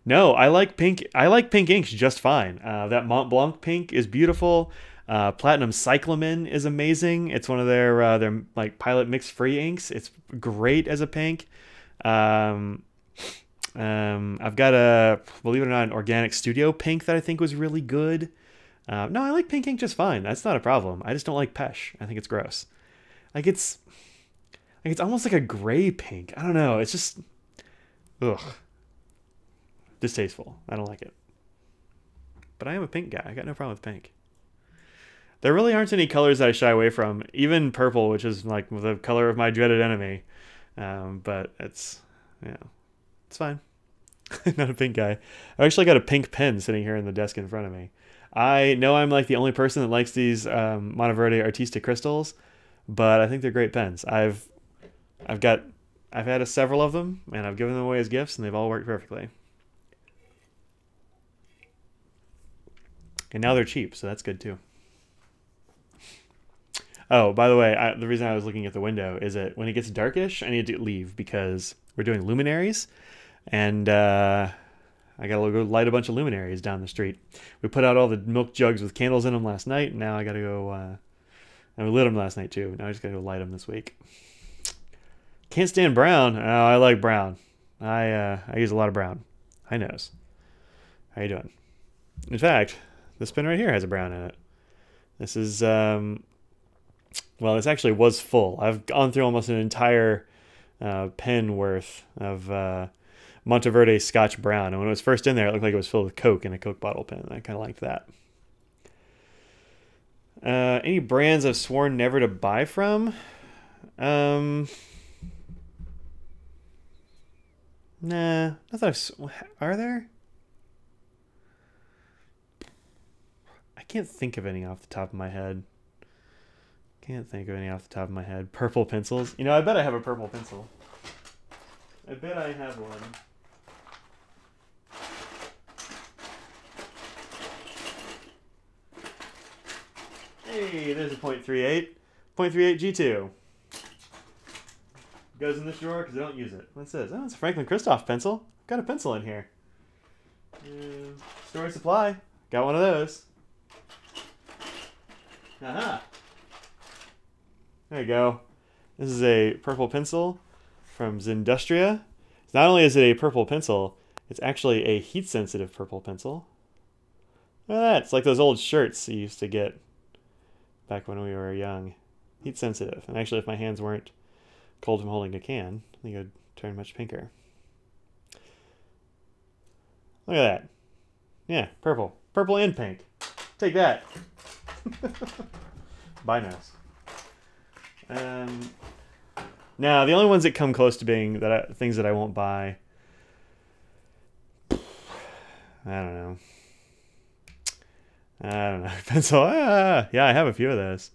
No, I like pink. I like pink inks just fine. That Mont Blanc pink is beautiful. Platinum Cyclamen is amazing. It's one of their like pilot mix free inks. It's great as a pink. I've got believe it or not, an Organic Studio pink that I think was really good. No, I like pink ink just fine. That's not a problem. I just don't like Pesh. I think it's gross. It's almost like a gray pink. I don't know. It's just, ugh, distasteful. I don't like it. But I am a pink guy. I got no problem with pink. There really aren't any colors that I shy away from. Even purple, which is like the color of my dreaded enemy. But it's fine. Not a pink guy. I actually got a pink pen sitting here in the desk in front of me. I know I'm like the only person that likes these Monteverde Artista crystals, but I think they're great pens. I've had several of them, and I've given them away as gifts, and they've all worked perfectly. And now they're cheap, so that's good too. Oh, by the way, the reason I was looking at the window is that when it gets darkish, I need to leave because we're doing luminaries, and I gotta go light a bunch of luminaries down the street. We put out all the milk jugs with candles in them last night, and now I gotta go. And we lit them last night too. Now I just gotta go light them this week. Can't stand brown. Oh, I like brown. I use a lot of brown. Hi, Nose. How you doing? In fact, This pen right here has a brown in it. This is, well, this actually was full. I've gone through almost an entire pen worth of Monteverde Scotch Brown. And when it was first in there, it looked like it was filled with Coke in a Coke bottle pen. I kind of liked that. Any brands I've sworn never to buy from? Nah, not that are there? I can't think of any off the top of my head. Purple pencils. You know, I bet I have a purple pencil. I bet I have one. Hey, there's a .38. .38 G2. Goes in this drawer because I don't use it. What's this? Oh, it's a Franklin Christoph pencil. Got a pencil in here. Store supply. Got one of those. Aha. There you go. This is a purple pencil from Zindustria. Not only is it a purple pencil, it's actually a heat-sensitive purple pencil. Look at that. It's like those old shirts you used to get back when we were young. Heat-sensitive. And actually, if my hands weren't cold from holding a can, I think it would turn much pinker. Look at that. Yeah, purple. Purple and pink. Take that. Binos. Now, the only ones that come close to being things that I won't buy, I don't know. Pencil. Yeah, I have a few of those.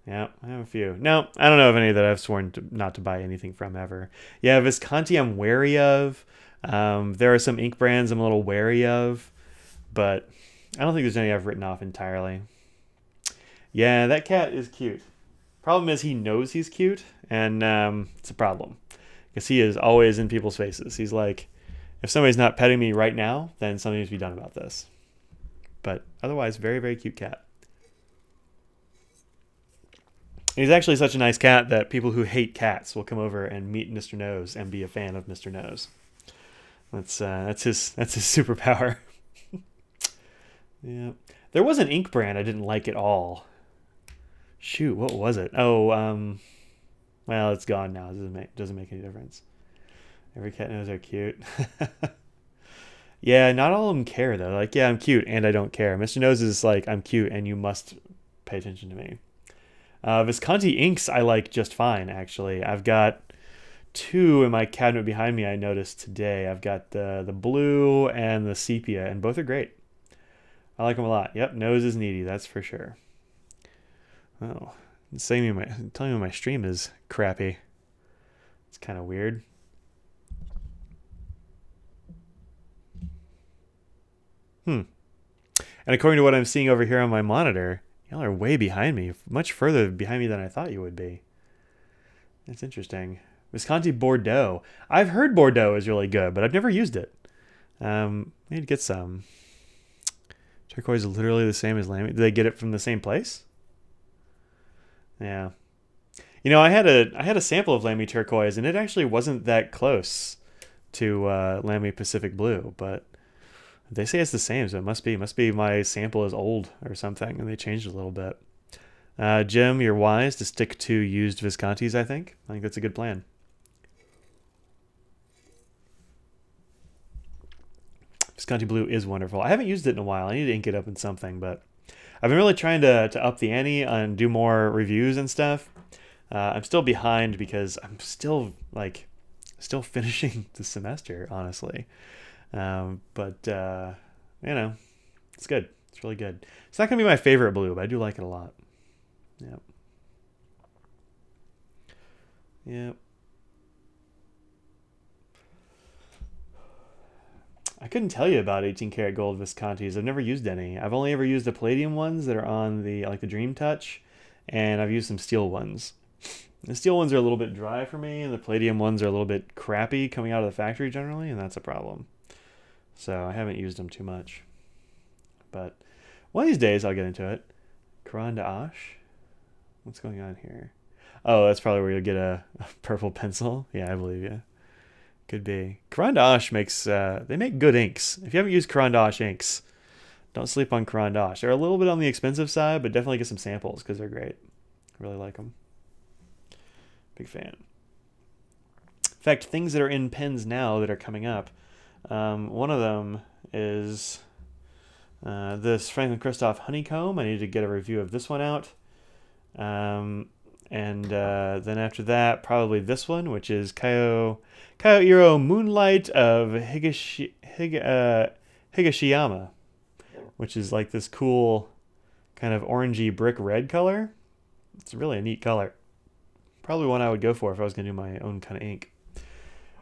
Yeah, I have a few. No, I don't know of any that I've sworn not to buy anything from ever. Yeah, Visconti I'm wary of. There are some ink brands I'm a little wary of, but I don't think there's any I've written off entirely. Yeah, that cat is cute. Problem is he knows he's cute, and it's a problem. Because he is always in people's faces. He's like, if somebody's not petting me right now, then something needs to be done about this. But otherwise, very, very cute cat. He's actually such a nice cat that people who hate cats will come over and meet Mr. Nose and be a fan of Mr. Nose. That's his superpower. Yeah. There was an ink brand I didn't like at all. Shoot, what was it? Oh, well, it's gone now. It doesn't make any difference. Every cat knows they're cute. Yeah, not all of them care, though. Like, yeah, I'm cute, and I don't care. Mr. Nose is like, I'm cute, and you must pay attention to me. Visconti inks I like just fine, actually. I've got two in my cabinet behind me I noticed today. I've got the blue and the sepia, and both are great. I like them a lot. Yep, Nose is needy, that's for sure. Oh, telling me my stream is crappy. It's kind of weird. And according to what I'm seeing over here on my monitor, y'all are way behind me, much further behind me than I thought you would be. That's interesting. Visconti Bordeaux. I've heard Bordeaux is really good, but I've never used it. Need to get some. Turquoise is literally the same as Lamy. Did they get it from the same place? Yeah. You know, I had a sample of Lamy Turquoise, and it actually wasn't that close to Lamy Pacific Blue, but they say it's the same, so it must be my sample is old or something, and they changed it a little bit. Jim, you're wise to stick to used Viscontis, I think. I think that's a good plan. Visconti Blue is wonderful. I haven't used it in a while. I need to ink it up in something, but I've been really trying to up the ante and do more reviews and stuff. I'm still behind because I'm still finishing the semester, honestly. But you know, it's good. It's really good. It's not gonna be my favorite blue, but I do like it a lot. Yep. Yep. I couldn't tell you about 18 karat gold Viscontis. I've never used any. I've only ever used the palladium ones that are on the like the Dream Touch, and I've used some steel ones. The steel ones are a little bit dry for me, and the palladium ones are a little bit crappy coming out of the factory generally, and that's a problem. So I haven't used them too much. But one of these days I'll get into it. Caran d'Ache? What's going on here? Oh, that's probably where you'll get a purple pencil. Yeah, I believe you. Could be. Caran d'Ache makes, they make good inks. If you haven't used Caran d'Ache inks, Don't sleep on Caran d'Ache. They're a little bit on the expensive side, but definitely get some samples because they're great. I really like them. Big fan. In fact, things that are in pens now that are coming up. One of them is this Franklin Christoph Honeycomb. I need to get a review of this one out. And then after that, probably this one, which is Kaio Moonlight of Higashiyama, which is like this cool kind of orangey brick red color. It's really a neat color. Probably one I would go for if I was going to do my own kind of ink.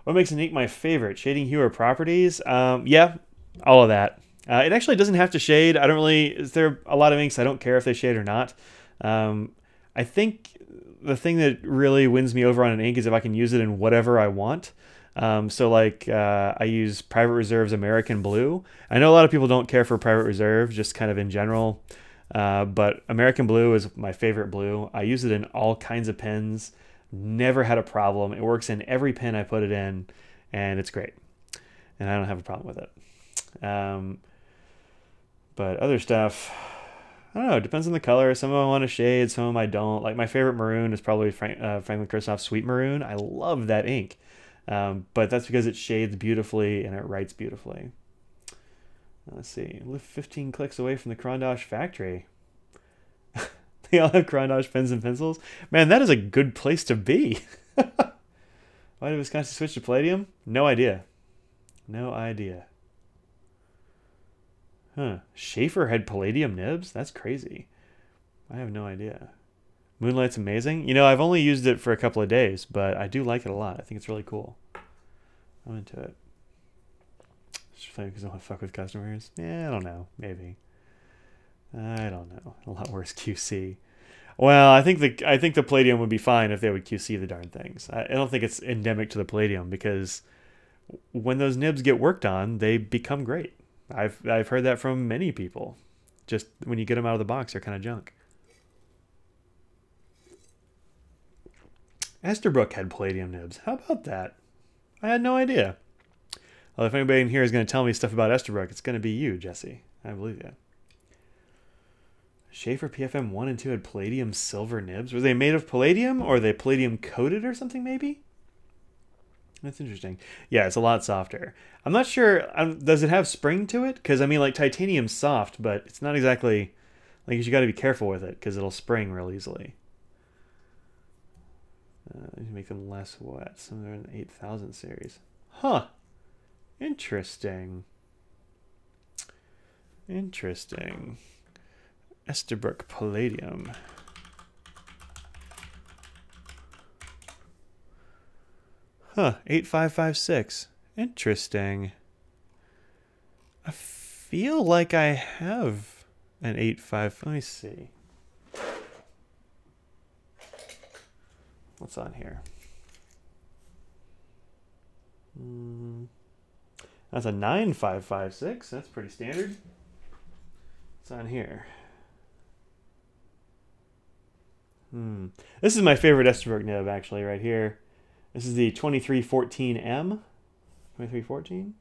What makes an ink my favorite? Shading, hue, or properties? Yeah, all of that. It actually doesn't have to shade. I don't really... There are a lot of inks I don't care if they shade or not. I think the thing that really wins me over on an ink is if I can use it in whatever I want. So like I use Private Reserve's American Blue. I know a lot of people don't care for Private Reserve, just kind of in general. But American Blue is my favorite blue. I use it in all kinds of pens. Never had a problem. It works in every pen I put it in, and it's great. And I don't have a problem with it. But other stuff, I don't know. It depends on the color. Some of them I want to shade, some of them I don't. Like my favorite maroon is probably Franklin Christoph Sweet Maroon. I love that ink. But that's because it shades beautifully and it writes beautifully. Let's see. Live 15 clicks away from the Caran d'Ache factory. They all have Caran d'Ache pens and pencils. Man, that is a good place to be. Why did Wisconsin switch to palladium? No idea. No idea. Huh. Schaefer had palladium nibs? That's crazy. I have no idea. Moonlight's amazing. You know, I've only used it for a couple of days, but I do like it a lot. I think it's really cool. I'm into it. Just playing because I want to fuck with customers? Yeah, I don't know. Maybe. I don't know. A lot worse QC. Well, I think the palladium would be fine if they would QC the darn things. I don't think it's endemic to the palladium because when those nibs get worked on, they become great. I've heard that from many people. Just when you get them out of the box, they're kind of junk. Esterbrook had palladium nibs. How about that? I had no idea. Well, if anybody in here is going to tell me stuff about Esterbrook, it's going to be you, Jesse. I believe you. Schaefer PFM 1 and 2 had palladium silver nibs. Were they made of palladium or are they palladium coated or something maybe? That's interesting. Yeah, it's a lot softer. I'm not sure. Does it have spring to it? Because, I mean, like, titanium's soft, but it's not exactly... Like, you got to be careful with it because it'll spring real easily. Make them less wet. Some are in the 8000 series. Huh. Interesting. Interesting. Esterbrook palladium. Huh. 8556. Interesting. I feel like I have an 85. Let me see. What's on here? That's a 9556. That's pretty standard. What's on here? This is my favorite Esterbrook nib, actually, right here. This is the 2314M. 2314?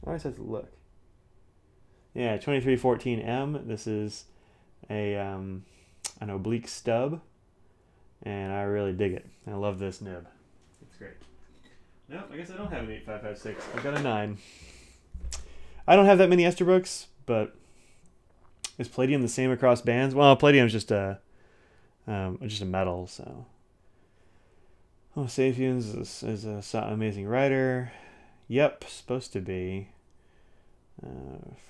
I always have to look. Yeah, 2314M. This is an oblique stub. And I really dig it. I love this nib. It's great. Nope, I guess I don't have an 8556. I've got a 9. I don't have that many Esterbrooks, but is palladium the same across bands? Well, palladium is just a metal, so. Oh, Sapiens is a amazing writer. Yep, supposed to be.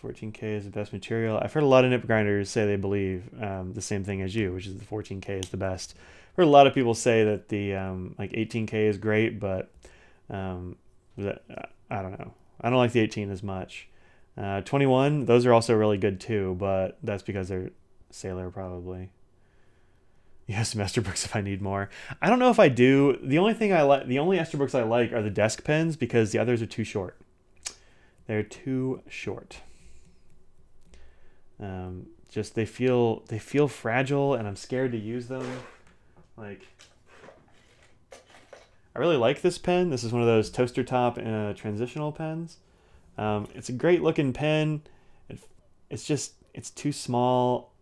14K is the best material. I've heard a lot of nip grinders say they believe the same thing as you, which is the 14K is the best. I've heard a lot of people say that the like 18K is great, but I don't know. I don't like the 18 as much. 21, those are also really good too, but that's because they're Sailor probably. Yes, Esterbrook's if I need more. I don't know if I do. The only Esterbrook's I like are the desk pens because the others are too short. They're too short. Just they feel fragile, and I'm scared to use them. Like, I really like this pen. This is one of those toaster top transitional pens. It's a great looking pen. it's just, it's too small.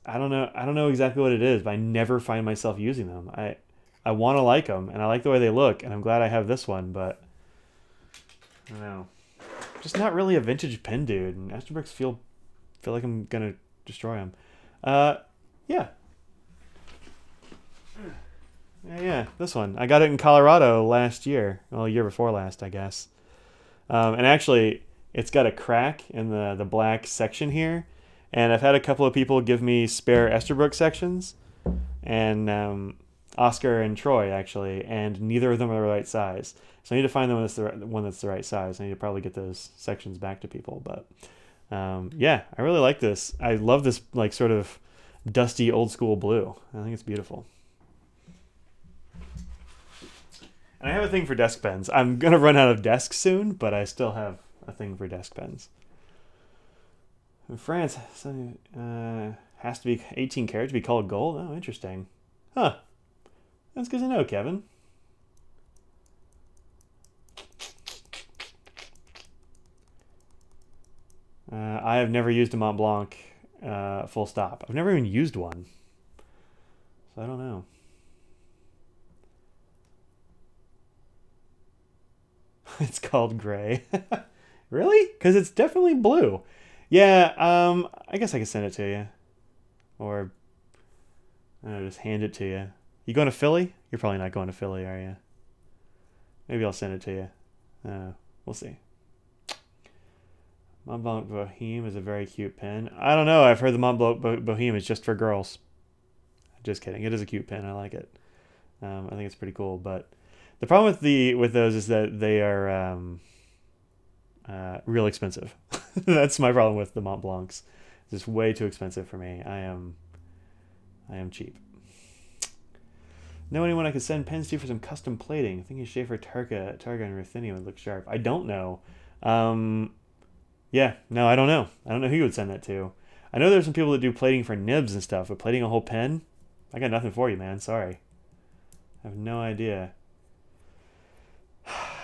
I don't know exactly what it is, but I never find myself using them. I want to like them, and I like the way they look, and I'm glad I have this one, but I don't know. Just not really a vintage pen dude, and Estabrooks feel like I'm gonna destroy them. Yeah. Yeah, this one. I got it in Colorado last year. Well, a year before last, I guess. And actually, it's got a crack in the black section here. And I've had a couple of people give me spare Esterbrook sections. And Oscar and Troy, actually. And neither of them are the right size. So I need to find the one that's the right size. I need to probably get those sections back to people. But yeah, I really like this. I love this like sort of dusty old school blue. I think it's beautiful. And I have a thing for desk pens. I'm going to run out of desks soon, but I still have a thing for desk pens. In France, has to be 18 karat to be called gold? Oh, interesting. Huh. That's good to know, Kevin. I have never used a Mont Blanc full stop. I've never even used one. So I don't know. It's called gray. Really? Because it's definitely blue. Yeah, I guess I could send it to you. Or, I don't know, just hand it to you. You going to Philly? You're probably not going to Philly, are you? Maybe I'll send it to you. We'll see. Mont Blanc Boheme is a very cute pen. I don't know. I've heard the Mont Blanc Boheme is just for girls. Just kidding. It is a cute pen. I like it. I think it's pretty cool, but the problem with those is that they are real expensive. That's my problem with the Mont Blancs. It's just way too expensive for me. I am cheap. Know anyone I could send pens to for some custom plating? I think Schaefer, Targa, and Ruthenium would look sharp. I don't know. Yeah, no, I don't know. I don't know who you would send that to. I know there's some people that do plating for nibs and stuff, but plating a whole pen? I got nothing for you, man. Sorry. I have no idea.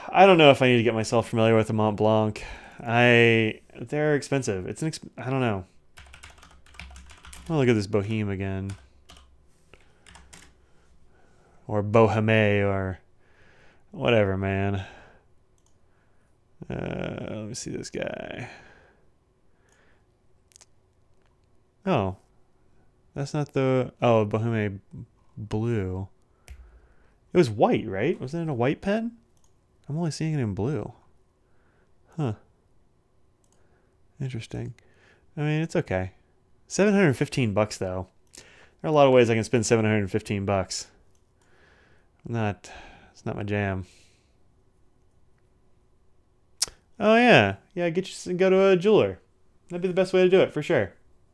I don't know if I need to get myself familiar with the Mont Blanc. They're expensive. I don't know. I'll look at this Boheme again. Or Boheme or whatever, man. Let me see this guy. Oh. That's not the... Oh, Boheme blue. It was white, right? Wasn't it a white pen? I'm only seeing it in blue. Huh. Interesting. I mean, it's okay. $715 though. There are a lot of ways I can spend $715. It's not my jam. Oh yeah. Yeah, go to a jeweler. That'd be the best way to do it, for sure.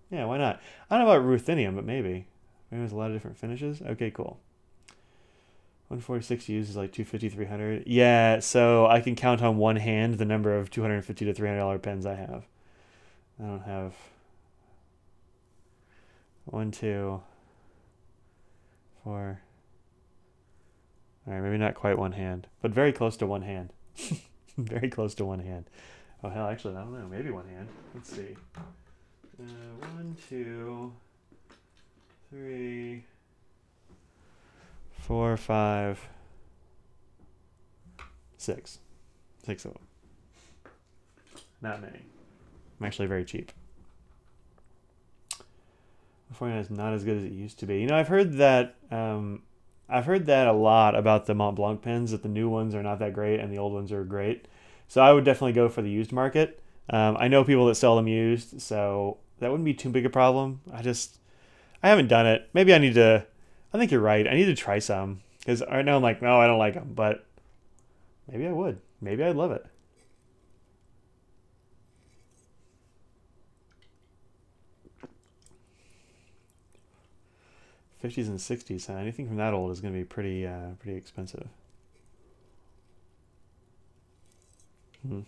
Yeah, why not? I don't know about ruthenium, but maybe. Maybe there's a lot of different finishes. Okay, cool. 146 used is like 250, 300. Yeah, so I can count on one hand the number of $250 to $300 pens I have. I don't have 1, 2, 4. All right, maybe not quite one hand, but very close to one hand. Very close to one hand. Oh hell, actually, I don't know. Maybe one hand. Let's see. 1, 2, 3, 4, 5, 6. 6 of them. Not many. I'm actually very cheap. Beforehand is not as good as it used to be. You know, I've heard that a lot about the Mont Blanc pens, that the new ones are not that great and the old ones are great. So I would definitely go for the used market. I know people that sell them used, so that wouldn't be too big a problem. I haven't done it. Maybe I need to. I think you're right. I need to try some, because right now I'm like, no, I don't like them, but maybe I would. Maybe I'd love it. '50s and '60s, huh? Anything from that old is going to be pretty expensive. I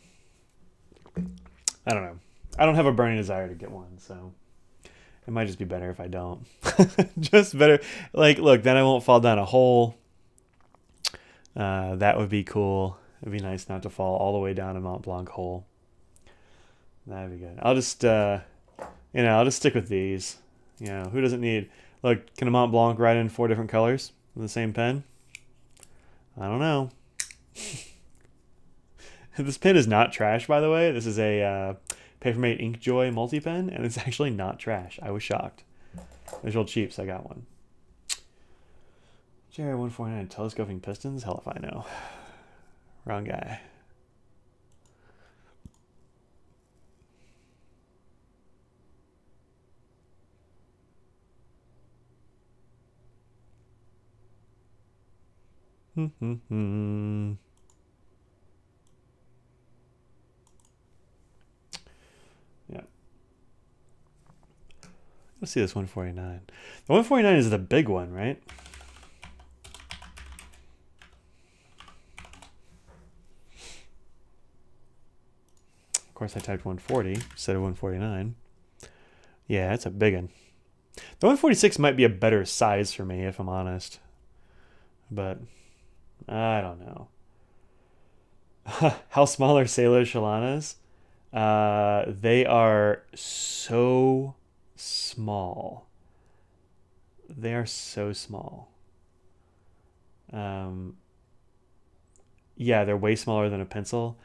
don't know. I don't have a burning desire to get one, so it might just be better if I don't. Just better. Like, look, then I won't fall down a hole. That would be cool. It'd be nice not to fall all the way down a Mont Blanc hole. That'd be good. I'll just, I'll just stick with these. Who doesn't need... Look, can a Mont Blanc write in 4 different colors with the same pen? I don't know. This pen is not trash, by the way. This is a Papermate Inkjoy multi-pen, and it's actually not trash. I was shocked. It was real cheap, so I got one. JR149 telescoping pistons? Hell if I know. Wrong guy. Yeah. Let's see this 149. The 149 is the big one, right? Of course, I typed 140 instead of 149. Yeah, it's a big one. The 146 might be a better size for me, if I'm honest. But I don't know. How small are Sailor Shalanas? They are so small. They are so small. Yeah, they're way smaller than a pencil.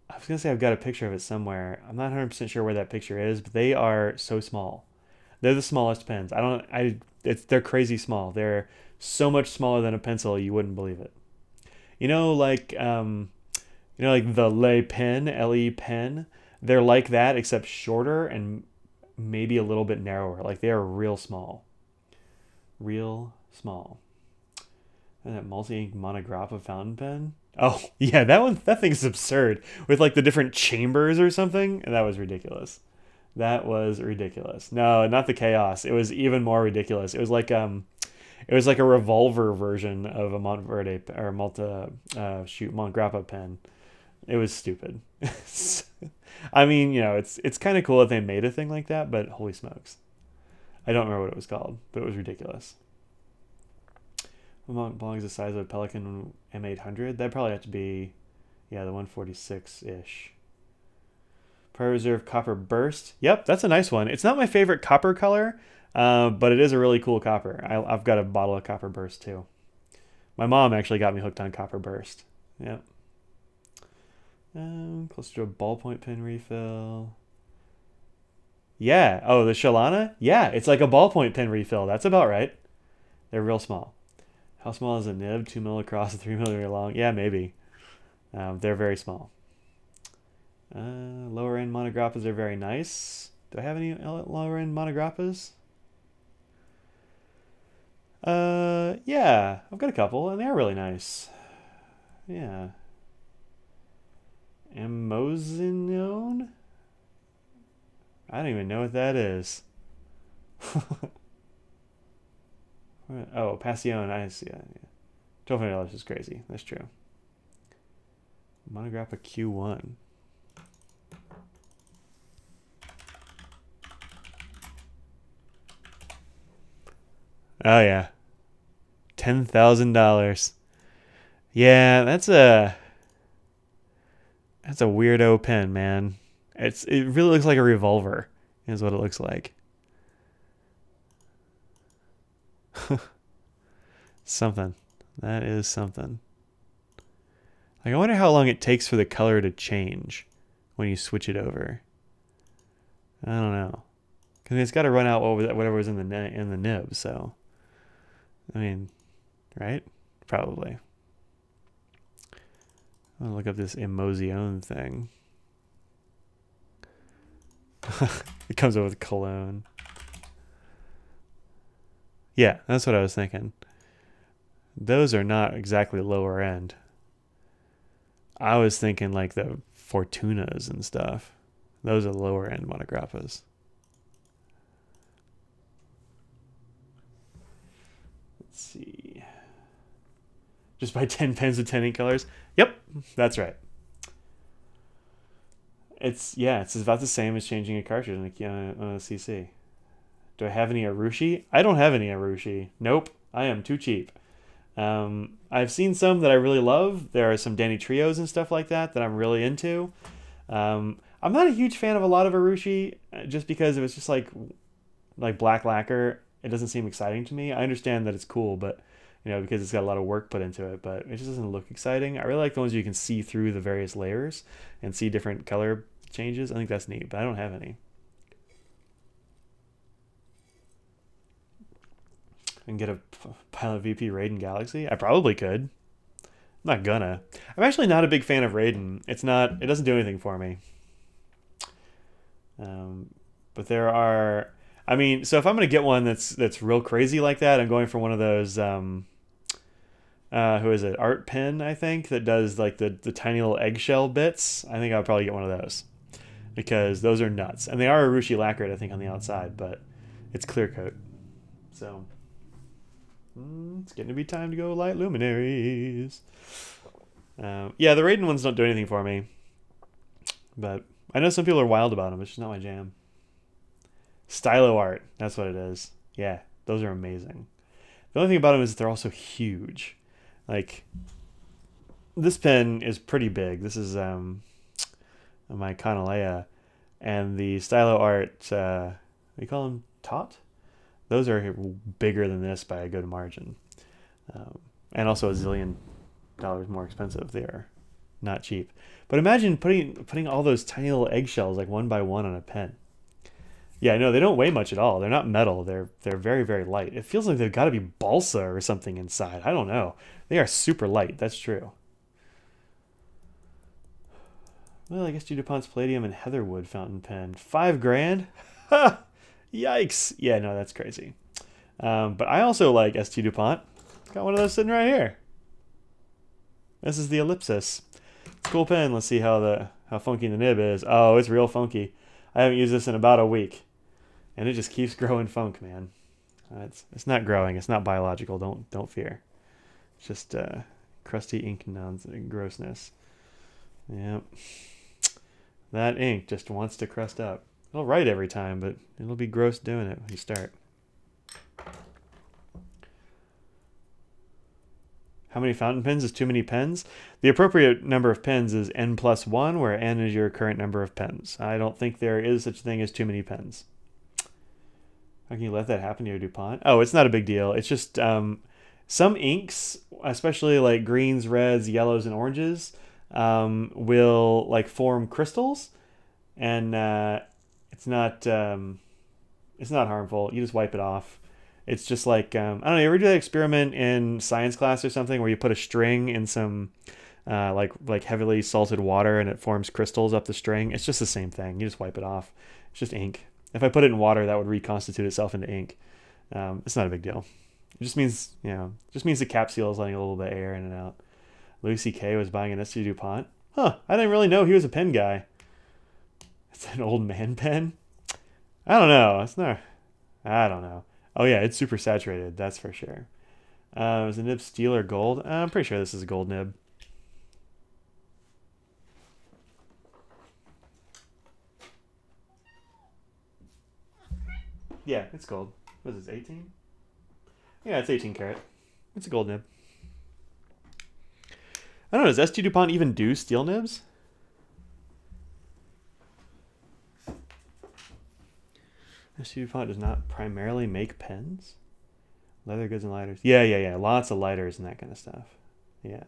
I was gonna say I've got a picture of it somewhere. I'm not 100% sure where that picture is, but they are so small. They're the smallest pens. They're crazy small. They're so much smaller than a pencil, you wouldn't believe it. Like the Le Pen, LE Pen. They're like that, except shorter and maybe a little bit narrower. Like they are real small. Real small. And that multi-ink Monograppa fountain pen. Oh, yeah, that thing's absurd. With like the different chambers or something. And that was ridiculous. That was ridiculous. No, not the Chaos. It was even more ridiculous. It was like a revolver version of a Montverde or Monograppa pen. It was stupid. I mean, it's kind of cool that they made a thing like that, but holy smokes. I don't remember what it was called, but it was ridiculous. Mont Blanc is the size of a Pelican M800. That'd probably have to be, yeah, the 146-ish. Prior Reserve Copper Burst. Yep, that's a nice one. It's not my favorite copper color, but it is a really cool copper. I've got a bottle of Copper Burst, too. My mom actually got me hooked on Copper Burst. Yep. Close to a ballpoint pen refill. Yeah. Oh, the Shalana? Yeah, it's like a ballpoint pen refill. That's about right. They're real small. How small is a nib? 2 mil across and 3 millimeter long? Yeah, maybe. They're very small. Lower end Monograppas are very nice. Do I have any lower end Monograppas? Yeah, I've got a couple, and they're really nice. Yeah. Emozinone? I don't even know what that is. Oh, Passion. I see that. Yeah. $1,200 is crazy. That's true. Monograppa Q1. Oh yeah, $10,000. Yeah, that's a weirdo pen, man. It really looks like a revolver, is what it looks like. Something. That is something. Like, I wonder how long it takes for the color to change when you switch it over. I don't know, because it's got to run out whatever was in the nib. So, I mean, right? Probably. I'm gonna look up this Emozione thing. It comes up with cologne. Yeah, that's what I was thinking. Those are not exactly lower end. I was thinking like the Fortunas and stuff. Those are lower end Monograppas. Let's see. Just buy 10 pens with 10 ink colors. Yep, that's right. It's about the same as changing a cartridge on a CC. Do I have any Arushi? I don't have any Arushi. Nope, I am too cheap. I've seen some that I really love. There are some Danny Trios and stuff like that I'm really into. I'm not a huge fan of a lot of Urushi, just because if it's just like black lacquer, it doesn't seem exciting to me. I understand that it's cool, but you know, because it's got a lot of work put into it, but it just doesn't look exciting. I really like the ones you can see through the various layers and see different color changes. I think that's neat, but I don't have any. And get a Pilot VP Raiden Galaxy? I probably could. I'm not gonna. I'm actually not a big fan of Raiden. It doesn't do anything for me. But there are, I mean, so if I'm gonna get one that's real crazy like that, I'm going for one of those who is it? Art Pen, I think, that does like the tiny little eggshell bits. I think I'll probably get one of those because those are nuts. And they are Urushi lacquered, I think, on the outside, but it's clear coat. So it's getting to be time to go light luminaries. Yeah, the Raiden ones don't do anything for me, but I know some people are wild about them. It's just not my jam. Stylo art, that's what it is. Yeah, those are amazing. The only thing about them is that they're also huge. Like, this pen is pretty big. This is my Kanalea, and the Stylo art, we call them Tot? Those are bigger than this by a good margin. And also a zillion dollars more expensive. They are not cheap. But imagine putting all those tiny little eggshells like one by one on a pen. Yeah, no, they don't weigh much at all. They're not metal. They're very, very light. It feels like they've got to be balsa or something inside. I don't know. They are super light. That's true. Well, I guess DuPont's Palladium and Heatherwood fountain pen. $5,000? Ha! Yikes. Yeah, no, that's crazy. But I also like ST DuPont. Got one of those sitting right here. This is the Ellipsis. It's a cool pen. Let's see how funky the nib is. Oh, it's real funky. I haven't used this in about a week. And it just keeps growing funk, man. It's not growing. It's not biological. Don't fear. It's just crusty ink grossness. Yep. That ink just wants to crust up. It'll write every time, but it'll be gross doing it when you start. How many fountain pens is too many pens? The appropriate number of pens is n+1, where n is your current number of pens. I don't think there is such a thing as too many pens. How can you let that happen to your DuPont? Oh, it's not a big deal. It's just some inks, especially like greens, reds, yellows, and oranges, will like form crystals, and it's not harmful. You just wipe it off. It's just like, I don't know, you ever do that experiment in science class or something where you put a string in some like heavily salted water and it forms crystals up the string? It's just the same thing. You just wipe it off. It's just ink. If I put it in water, that would reconstitute itself into ink. It's not a big deal. It just means, the cap seal is letting a little bit of air in and out. Lucy K was buying an ST DuPont. Huh, I didn't really know he was a pen guy. It's an old man pen? I don't know. I don't know. Oh yeah, it's super saturated, that's for sure. Was the nib steel or gold? I'm pretty sure this is a gold nib. Yeah, it's gold. What is this, 18? Yeah, it's 18 karat. It's a gold nib. I don't know, does ST DuPont even do steel nibs? ST DuPont does not primarily make pens? Leather goods and lighters. Yeah. Lots of lighters and that kind of stuff. Yeah.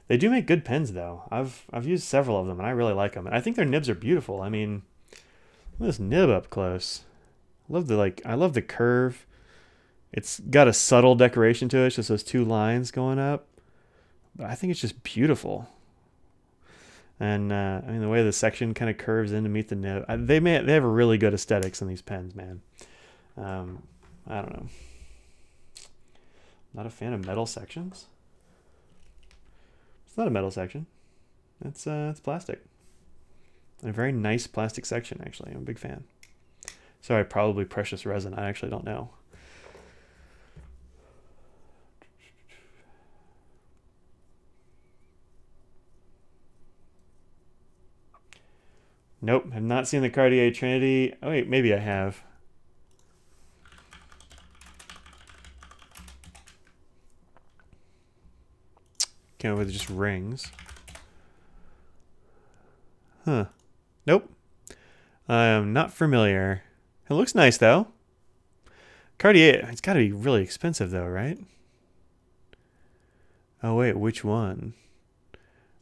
They do make good pens, though. I've used several of them, and I really like them. And I think their nibs are beautiful. I mean, look at this nib up close. I love the curve. It's got a subtle decoration to it. It's just those two lines going up. But I think it's just beautiful. And I mean, the way the section kind of curves in to meet the nib, they have a really good aesthetics in these pens, man. I don't know. Not a fan of metal sections. It's not a metal section. It's plastic. And a very nice plastic section, actually. I'm a big fan. Sorry, probably precious resin. I actually don't know. Nope, have not seen the Cartier Trinity. Oh wait, maybe I have. Came with just rings. Huh. Nope, I am not familiar. It looks nice, though. Cartier, it's got to be really expensive, though, right? Oh, wait, which one?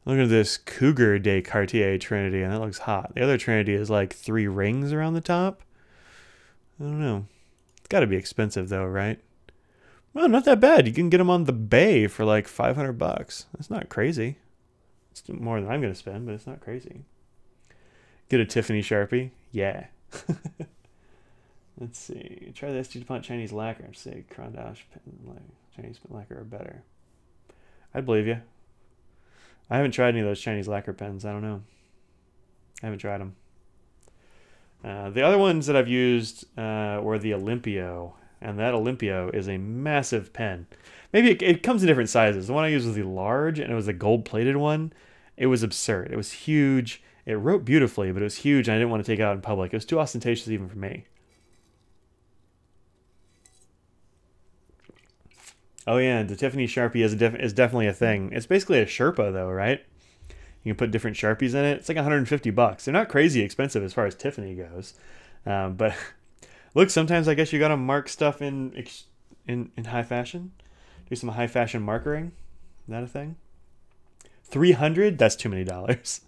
Look at this Cougar de Cartier Trinity, and that looks hot. The other Trinity is like 3 rings around the top. I don't know. It's got to be expensive, though, right? Well, not that bad. You can get them on the Bay for like $500. That's not crazy. It's more than I'm going to spend, but it's not crazy. Get a Tiffany Sharpie? Yeah. Let's see. Try this DuPont Chinese lacquer. Say Crondash Chinese lacquer are better. I'd believe you. I haven't tried any of those Chinese lacquer pens. I don't know. I haven't tried them. The other ones that I've used were the Olympio. And that Olympio is a massive pen. Maybe it comes in different sizes. The one I used was the large, and it was the gold-plated one. It was absurd. It was huge. It wrote beautifully, but it was huge, and I didn't want to take it out in public. It was too ostentatious even for me. Oh yeah, the Tiffany Sharpie is definitely a thing. It's basically a Sherpa though, right? You can put different Sharpies in it. It's like $150. They're not crazy expensive as far as Tiffany goes, but look, sometimes I guess you gotta mark stuff in high fashion. Do some high fashion markering. Is that a thing? 300? That's too many dollars.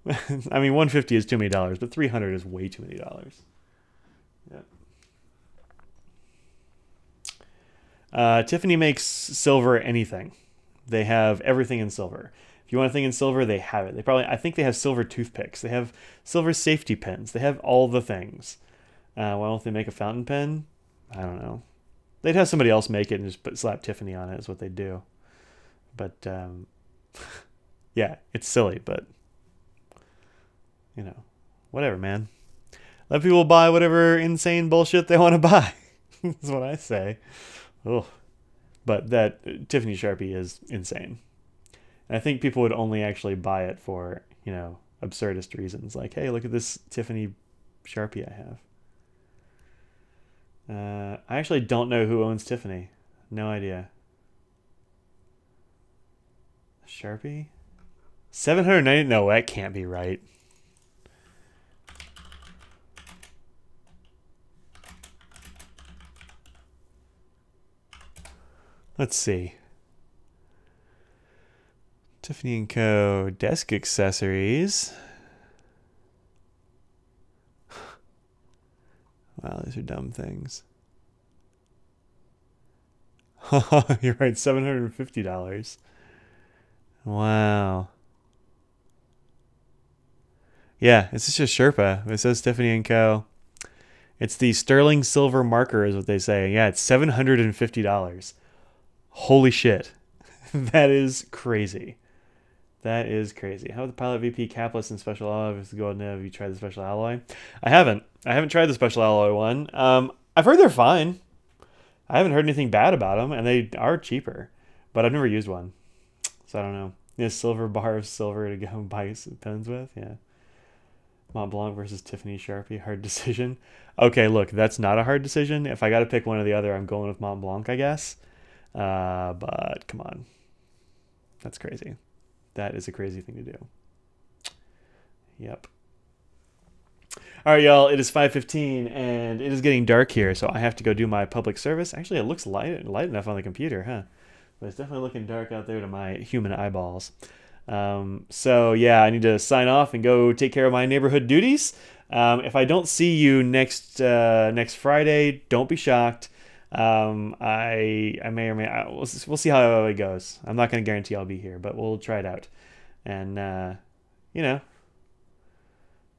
I mean, 150 is too many dollars, but 300 is way too many dollars. Yeah. Tiffany makes silver anything. They have everything in silver. If you want a thing in silver, they have it. I think they have silver toothpicks. They have silver safety pens. They have all the things. Why don't they make a fountain pen? I don't know. They'd have somebody else make it and just slap Tiffany on it is what they'd do. But, yeah, it's silly, but, you know, whatever, man. Let people buy whatever insane bullshit they want to buy. That's what I say. Ugh. But that Tiffany Sharpie is insane. And I think people would only actually buy it for, you know, absurdist reasons. Like, hey, look at this Tiffany Sharpie I have. I actually don't know who owns Tiffany. No idea. Sharpie? 790? No, that can't be right. Let's see. Tiffany & Co. Desk accessories. Wow, these are dumb things. You're right, $750. Wow. Yeah, it's just a Sherpa. It says Tiffany & Co. It's the sterling silver marker is what they say. Yeah, it's $750. Holy shit. That is crazy. That is crazy. How about the Pilot VP capless and special alloy versus gold nib? Have you tried the special alloy? I haven't. I haven't tried the special alloy one. I've heard they're fine. I haven't heard anything bad about them, and they are cheaper. But I've never used one. So I don't know. This silver bar of silver to go buy some pens with? Yeah. Mont Blanc versus Tiffany Sharpie. Hard decision. Okay, look, that's not a hard decision. If I got to pick one or the other, I'm going with Mont Blanc, I guess. But come on. That's crazy. That is a crazy thing to do. Yep. All right, y'all. It is 5:15, and it is getting dark here, so I have to go do my public service. Actually, it looks light enough on the computer, huh? But it's definitely looking dark out there to my human eyeballs. So, yeah, I need to sign off and go take care of my neighborhood duties. If I don't see you next Friday, don't be shocked. I may or may we'll see how it goes. I'm not going to guarantee I'll be here, but we'll try it out. And you know,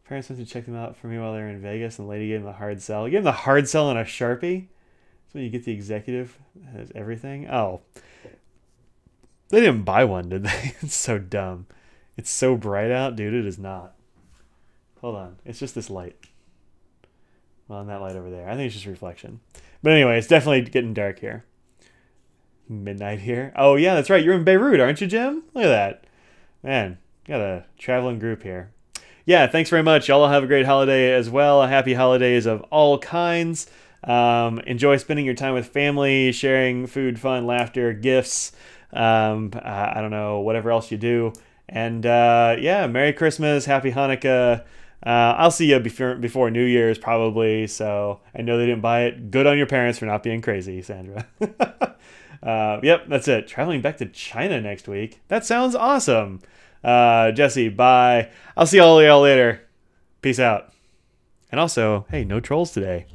parents went to check them out for me while they were in Vegas, and the lady gave them the hard sell. You gave them the hard sell on a Sharpie. So you get the executive that has everything. Oh, they didn't buy one, did they? It's so dumb. It's so bright out, dude. It is not. Hold on, it's just this light. Well, and that light over there. I think it's just reflection. But anyway, it's definitely getting dark here. Midnight here. Oh, yeah, that's right. You're in Beirut, aren't you, Jim? Look at that. Man, got a traveling group here. Yeah, thanks very much. Y'all have a great holiday as well. Happy holidays of all kinds. Enjoy spending your time with family, sharing food, fun, laughter, gifts. I don't know, whatever else you do. And yeah, Merry Christmas, Happy Hanukkah. I'll see you before New Year's probably. So I know they didn't buy it. Good on your parents for not being crazy, Sandra. Yep, that's it. Traveling back to China next week. That sounds awesome. Jesse, bye. I'll see all y'all later. Peace out. And also, hey, no trolls today.